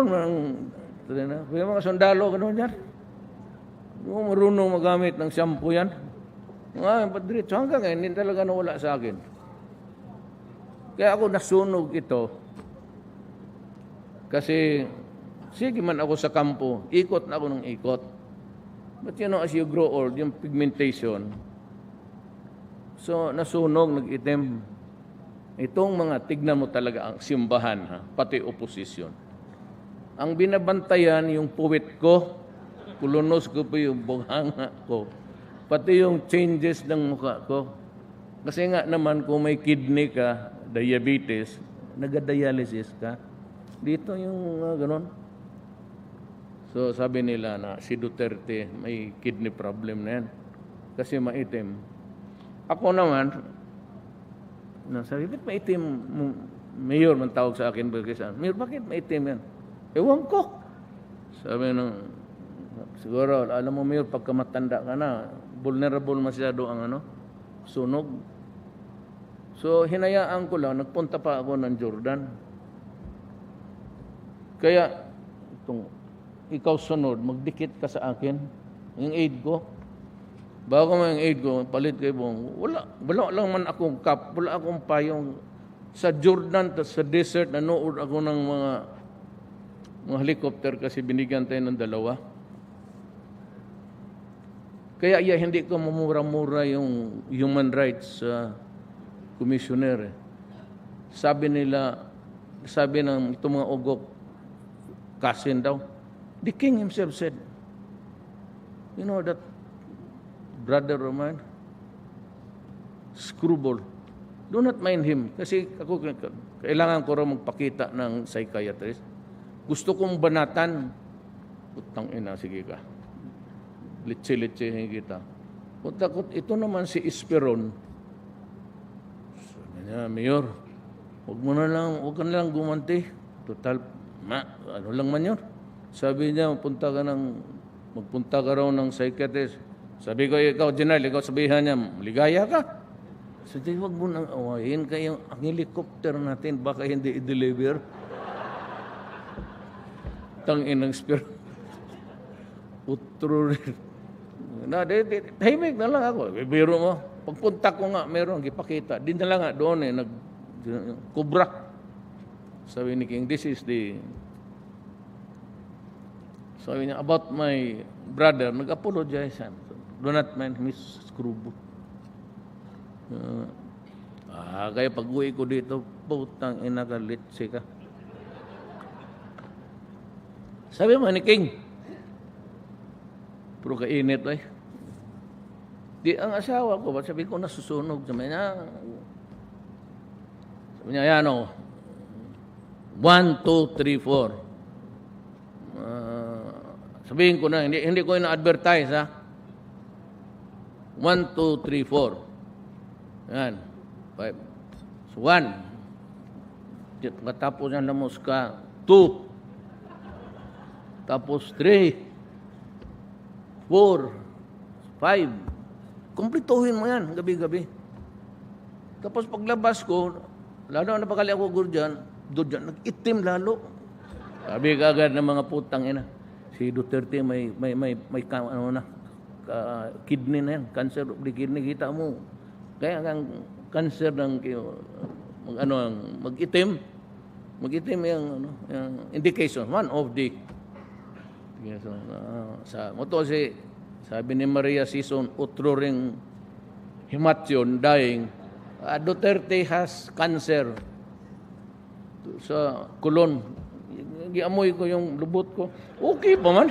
ang, yung mga sundalo, ganun yan. Yung marunong magamit ng shampoo yan. Diretso hanggang ngayon, hindi talaga nawala sa akin. Kaya ako nasunog ito. Kasi, sige man ako sa kampo, ikot na ako ng ikot. But you know, as you grow old, yung pigmentation, so nasunog, nag-itim. Itong mga, tignan mo talaga ang simbahan, ha? Pati oposisyon. Ang binabantayan, yung puwit ko, kulunos ko po yung buhanga ko, pati yung changes ng mukha ko. Kasi nga naman, kung may kidney ka, diabetes, nag-dialysis ka, dito yung ganon. So sabi nila na si Duterte may kidney problem na yan. Kasi maitim. Ako naman, sabi, bakit maitim? Mayor man tawag sa akin, Mayor, bakit maitim yan? Ewan ko. Sabi nung, siguro, alam mo, Mayor, pagka matanda ka na, vulnerable masyado ang sunog. So, hinayaan ko lang, nagpunta pa ako ng Jordan. Kaya, ikaw sunod, magdikit ka sa akin, yung aid ko. Bago mo yung aid ko, palit kayo bong, wala lang man akong cup, wala akong payong. Sa Jordan, sa desert, nanood ako ng mga helicopter kasi binigyan tayo ng 2. Kaya hindi ko mamura-mura yung human rights commissioner. Sabi ng itong mga ugok, kasin daw. The king himself said, you know that brother of mine, screwball. Do not mind him. Kasi ako, kailangan ko rin magpakita ng psychiatrist. Gusto kong banatan. Putang ina, sige ka. Litsi-litsihin kita. Ito naman si Esperon. Sabi niya, Mayor, huwag ka na lang gumanti. Total, ano lang man yun. Sabi niya, magpunta ka raw ng psychiatrist. Sabi ko, ikaw, General, ikaw sabihan niya, maligaya ka. Sabi, huwag mo nang awayin kayo. Ang helicopter natin, baka hindi i-deliver. Tangin ng spirit. Utro rin. Tahimik na lang ako. Biro mo. Pagpunta ko nga, meron, ipakita. Di na lang nga doon kubra. Sabi ni King, this is the... Sabi niya, about my brother, nag-apologize. Do not mind Miss Screwball. Kaya pag-uwi ko dito, putang inakalitsi ka. Sabi mo ni King, puro kainit ay. Di ang asawa ko, sabi ko nasusunog. Sabi niya, yan o. 1, 2, 3, 4. Sabihin ko na, hindi ko ina-advertise ha. 1, 2, 3, 4. Yan. 5. So 1. Katapos yan na muska. 2. Tapos 3. 4. 5. Kumplituhin mo yan, gabi-gabi. Tapos paglabas ko, lalo na napakali ako dyan, nag-itim lalo. Sabi kagad ng mga putang ina. Si Duterte may kidney na yan, cancer of the kidney, kita mo. Kaya ang cancer ng mag-itim yung indication, one of the sa sabi ni Maria Sison, utro ring hematyon, dying. Duterte has cancer sa kulon. Giamoy ko yung lubot ko. Okay pa man.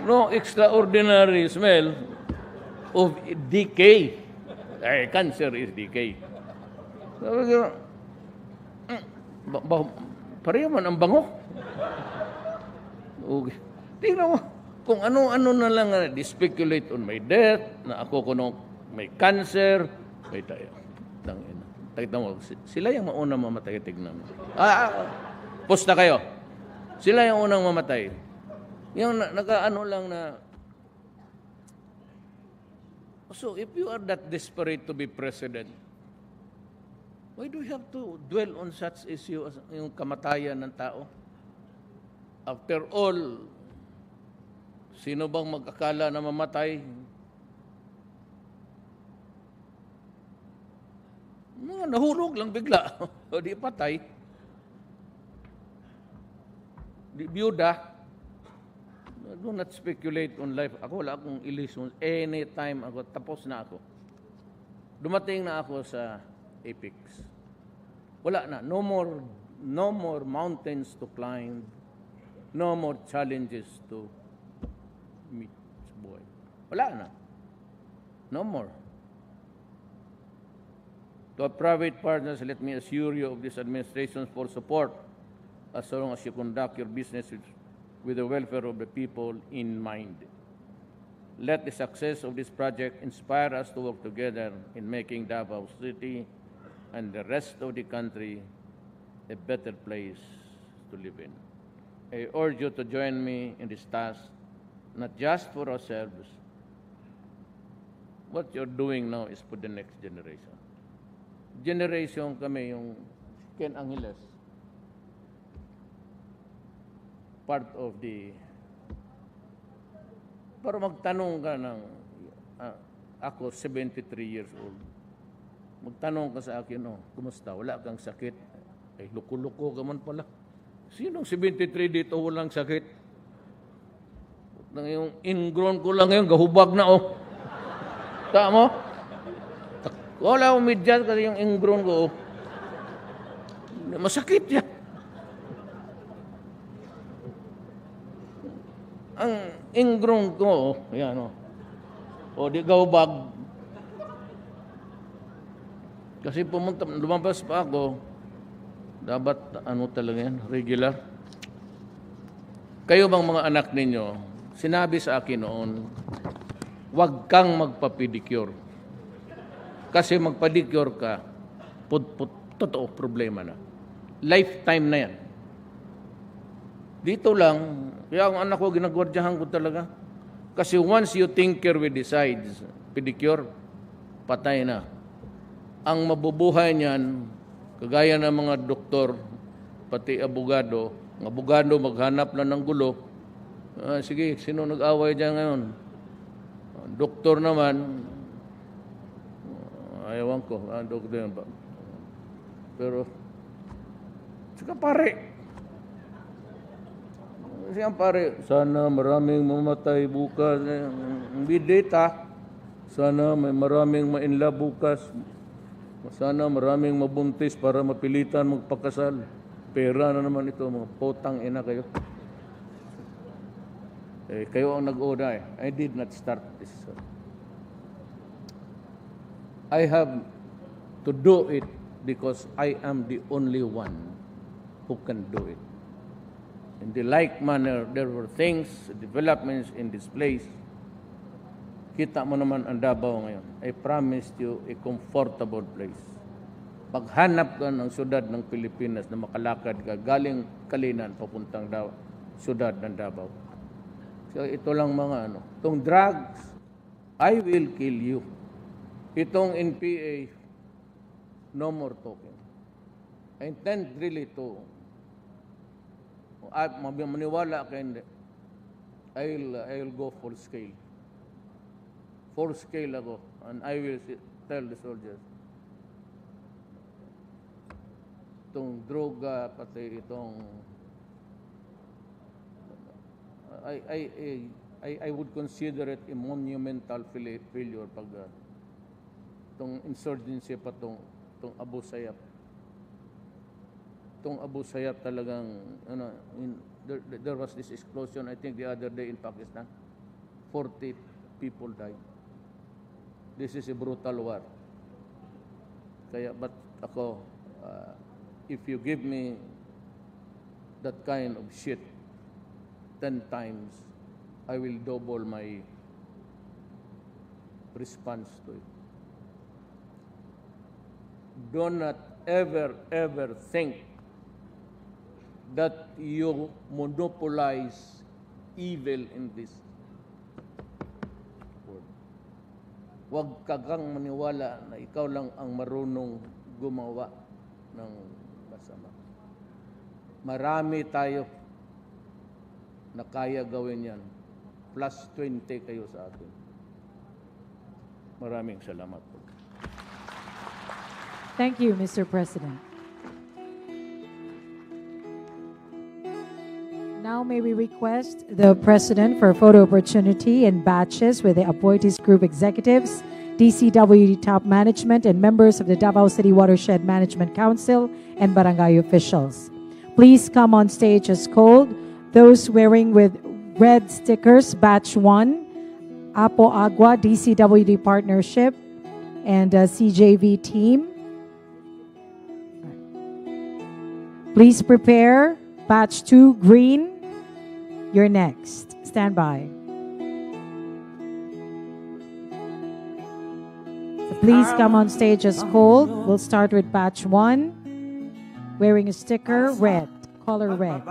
No extraordinary smell of decay. Cancer is decay. Sabi ko, pareho man ang bango. Okay. Tingnan mo, kung ano-ano na lang speculate on my death, na ako kuno may cancer, may tayo. Tignan mo, sila yung maunang mamatay, tignan mo. Posta kayo. Sila yung unang mamatay. Yung nakaano lang na... So, if you are that desperate to be president, why do you have to dwell on such issue as yung kamatayan ng tao? After all, sino bang mag-akala na mamatay? Nahulog lang bigla. O di patay. Di biyuda. Do not speculate on life. Ako wala akong illusions. Anytime ako, tapos na ako. Dumating na ako sa apex. Wala na. No more mountains to climb. No more challenges to meet. Boy. Wala na. No more. To our private partners, let me assure you of this administration's full support as long as you conduct your business with the welfare of the people in mind. Let the success of this project inspire us to work together in making Davao City and the rest of the country a better place to live in. I urge you to join me in this task, not just for ourselves. What you're doing now is for the next generation. Generation kami yung Ken Angeles, part of the, para magtanong ka ng, ako 73 years old, magtanong ka sa akin, kumusta, wala kang sakit? Ay, luko-luko ka man pala. Sinong 73 dito walang sakit? Yung ingrown ko lang ngayon, gahubag na Tama? Wala akong medyas kasi yung ingrown ko, masakit yan. Ang ingrown ko, yan di gahubag. Kasi lumabas pa ako, dapat talaga yan, regular. Kayo bang mga anak ninyo, sinabi sa akin noon, huwag kang magpa-pedicure. Kasi magpa-pedicure ka, totoo, problema na. Lifetime na yan. Dito lang, kaya ang anak ko, ginagwardyahan ko talaga. Kasi once you tinker with the sides, pedicure, patay na. Ang mabubuhay niyan, kagaya ng mga doktor, pati abogado, ang abogado maghanap lang ng gulo. Sige, sino nag-away dyan ngayon? Doktor naman, ayawan ko, doktor yan ba? Pero, saka pare, siyang pare, sana maraming mamatay bukas. Bideta, sana may maraming ma-inlove bukas. Sana maraming mabuntis para mapilitan magpakasal. Pera na naman ito, mga potang ina kayo. Kayo ang nag-oda I did not start this. I have to do it because I am the only one who can do it. In the like manner, there were things, developments in this place. Kita mo naman ang Davao ngayon. I promised you a comfortable place. Paghanap ka ng syudad ng Pilipinas na makalakad ka galing Kalinan papuntang syudad ng Davao. So ito lang mga Itong drugs, I will kill you. Itong NPA, no more talking. I intend really to, maniwala ka hindi, I'll go full scale. Full scale ako, and I will tell the soldiers, itong droga, pati itong, I would consider it a monumental failure pag itong insurgency pa itong Abu Sayyaf. Itong Abu Sayyaf talagang, there was this explosion, I think the other day in Pakistan. 40 people died. This is a brutal war. Kaya, but ako, if you give me that kind of shit 10 times, I will double my response to it. Do not ever think that you monopolize evil in this world. Huwag kang maniwala na ikaw lang ang marunong gumawa ng masama. Marami tayo na kaya gawin yan. Plus 20 kayo sa atin. Maraming salamat po. Thank you, Mr. President. Now may we request the President for a photo opportunity in batches with the appointees group executives, DCWD top management, and members of the Davao City Watershed Management Council and barangay officials. Please come on stage as called. Those wearing with red stickers, batch 1, Apo Agua, DCWD partnership, and CJV team. Please prepare. Batch 2, green. You're next. Stand by. So please come on stage as called. We'll start with batch 1. Wearing a sticker, red. Color red.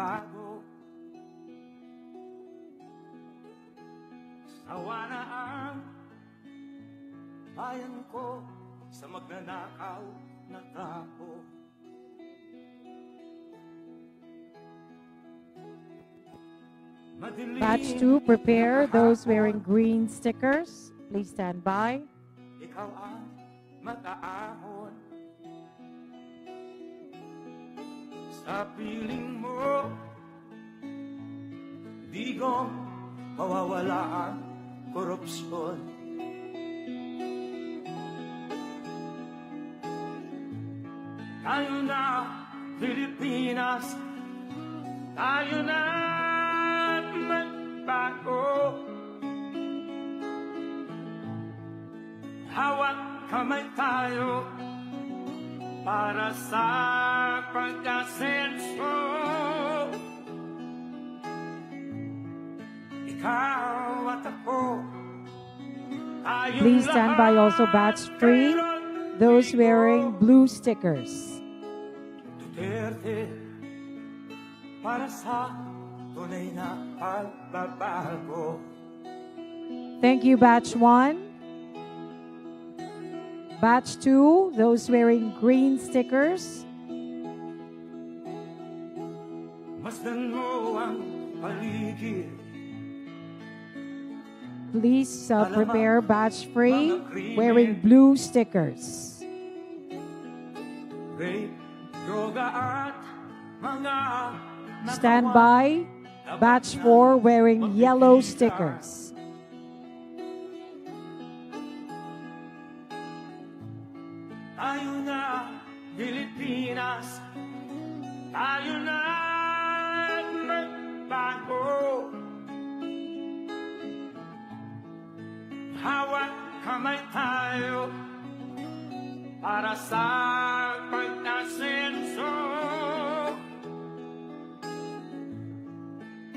Sawa na ang bayan ko sa magnanakaw na tao. Batch 2, prepare. Those wearing green stickers, please stand by. Ikaw ang mataahon sa piling mo. Di ko mawawala ang korupsyon. Tayo na, Pilipinas. Tayo na magbago. Hawak kamay tayo para sa pagkasenso. Ikaw at ako. Please stand by also batch 3. Those wearing blue stickers. Duterte para sa tunay na pagbabago. Thank you, batch 1. Batch 2, those wearing green stickers. Masdan mo ang paligid. Please prepare batch 3, wearing blue stickers. Rape, droga at mga Stand by, batch 4, wearing yellow stickers. Tayo na, Pilipinas. Tayo na magbago. Hawak kamay tayo para sa pagkasenso.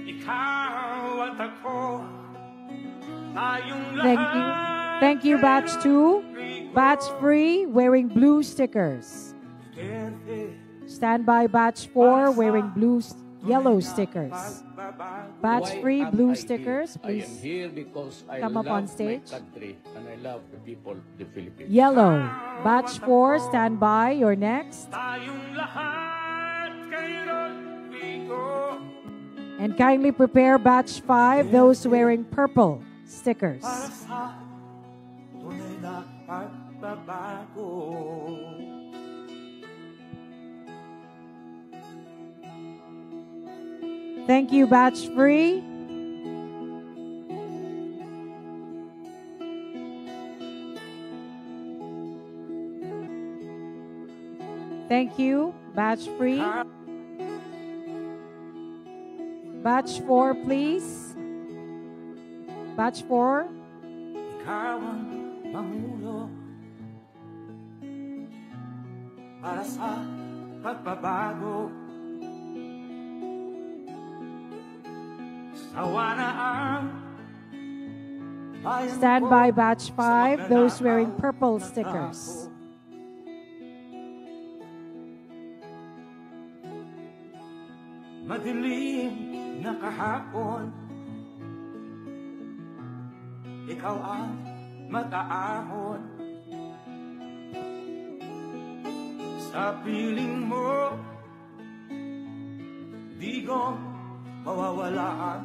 Ikaw at ako, tayong lahat. Thank you. Thank you, batch 2. Batch 3, wearing blue stickers. Stand by, batch 4, wearing yellow stickers. Batch 3, blue stickers. I am Please here because I come up love on stage. my country and I love the people of the Philippines. Yellow. Batch 4, stand by. You're next. Tayong lahat kay Rodrigo. And kindly prepare batch 5, those wearing purple stickers. Para sa tunay na pagbabago. Thank you, batch 3. Thank you, batch 3. Batch 4, please. Batch 4. Ikaw ang pangulo para sa pagbabago. Sawa na ang bayan Stand ko by, batch sa 5, those wearing magnanakaw purple na stickers. tao. Madilim na kahapon, ikaw ang mataahon sa piling mo. Di ko mawawala ang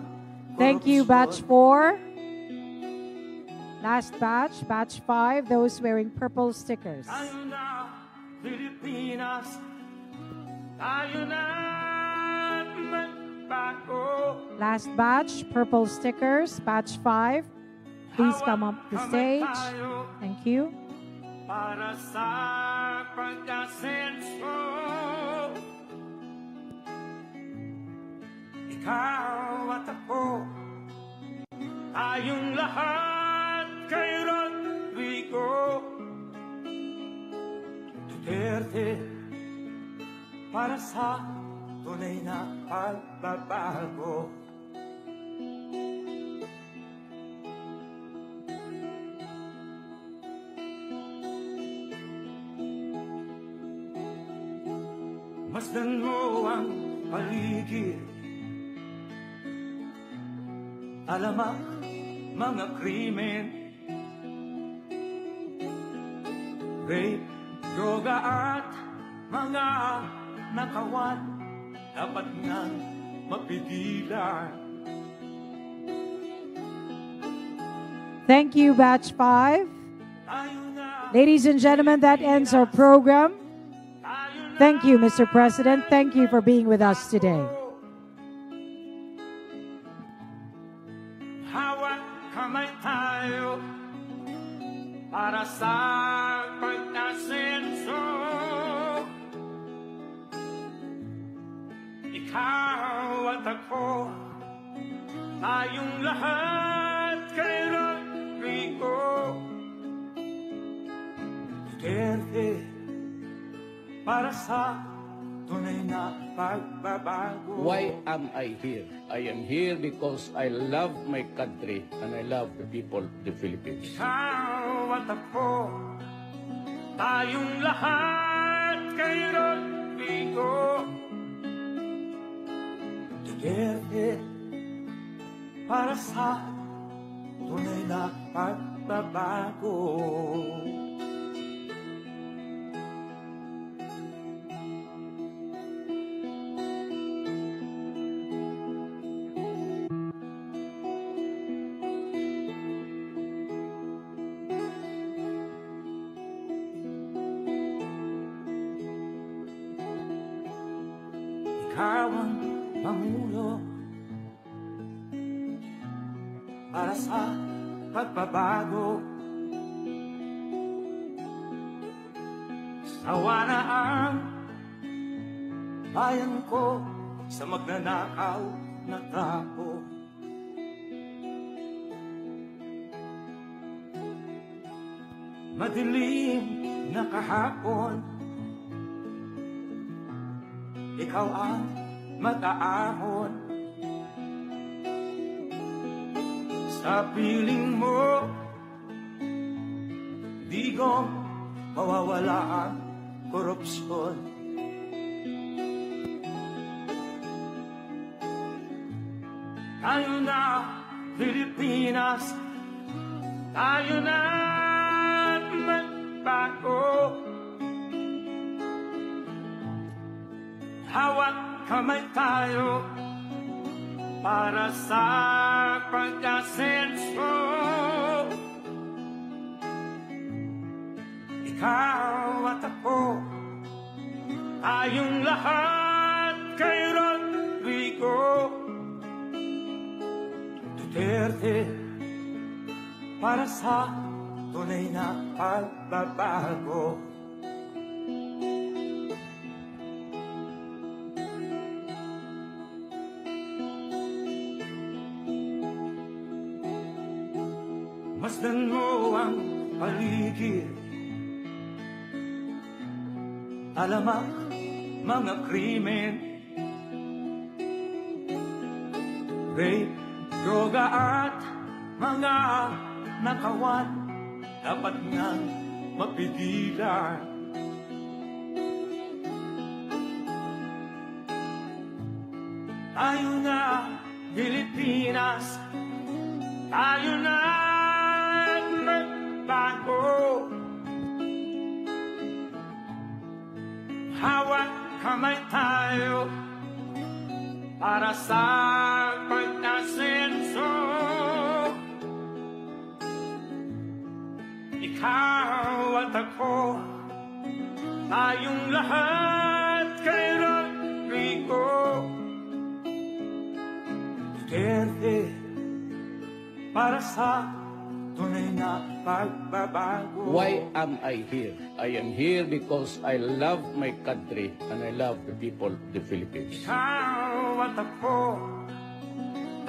Thank you, batch 4. Last batch, batch 5, those wearing purple stickers. Tayo na, Pilipinas, tayo na't magbago. Last batch, purple stickers, batch 5. Please come up the stage. Thank you. Para sa pagkasenso, ikaw at ako, tayong lahat kay Rodrigo Duterte, para sa tunay na pagbabago. Masdan mo ang paligid, alamak mga krimen, rape, droga at mga nakawan, dapat nang mapigilan. Thank you, batch 5. Tayo na, Ladies and gentlemen, that ends our program. Thank you, Mr. President. Thank you for being with us today. hawak kamay tayo para sa pagkasenso. Ikaw at ako, tayong lahat kay Rodrigo Duterte, para sa tunay na pagbabago. Why am I here? I am here because I love my country and I love the people of the Philippines. Ikaw at ako, tayong lahat kay Rodrigo Duterte, para sa tunay na pagbabago. Ikaw ang Pangulo para sa pagbabago. Sawa na ang bayan ko sa magnanakaw na tao. Madilim na kahapon, ikaw ang mag-aahon. Sa piling mo, di ko mawawala ang korupsyon. Tayo na, Pilipinas, tayo na magbago. Hawak kamay tayo para sa pagkasenso. Ikaw at ako, tayong lahat kay Rodrigo Duterte, para sa tunay na pagbabago. Masdan mo ang paligid, alamak mga krimen, rape, droga at mga nakawan, dapat nang mapigilan. Tayo na, Pilipinas, tayo na magbago. Hawak kamay tayo para sa pagkasenso. Ikaw at ako, tayong lahat kay Rodrigo Duterte para sa tunay na pagbabago. Why am I here? I am here because I love my country and I love the people of the Philippines. Ikaw at ako,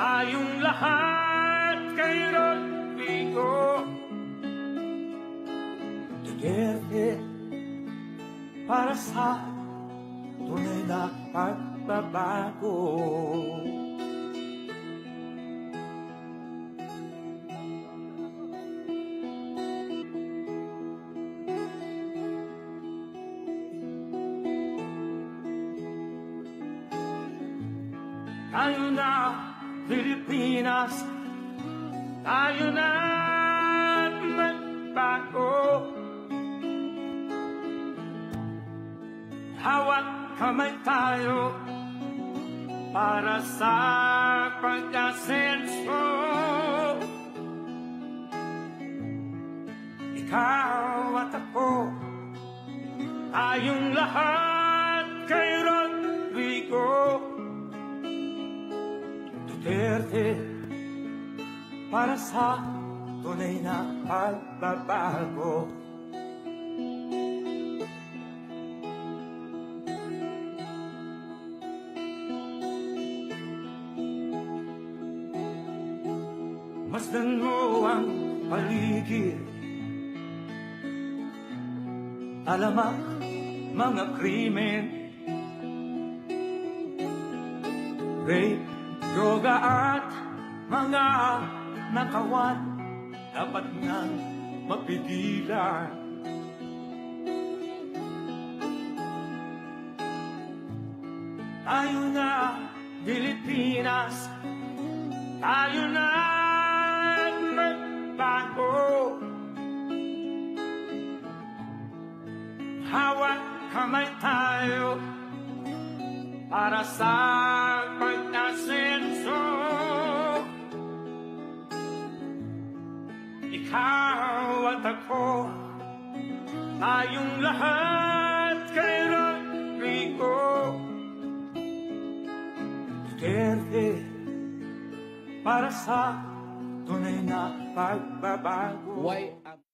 tayong lahat kay Rodrigo Duterte para sa tunay na pagbabago. Tayo na, Pilipinas, tayo na magbago. Hawak kamay tayo para sa pag-asenso. Ikaw at ako, tayong lahat kay Rodrigo Duterte para sa tunay na pagbabago. Masdan mo ang paligid, alamak mga krimen, rape, droga at mga nakawan, dapat nang mapigilan. Tayo na, Pilipinas, tayo na magbago. Hawak kamay tayo para sa pag-asenso. Ikaw at ako, tayong lahat kay Rodrigo Duterte para sa tunay na pagbabago. Why am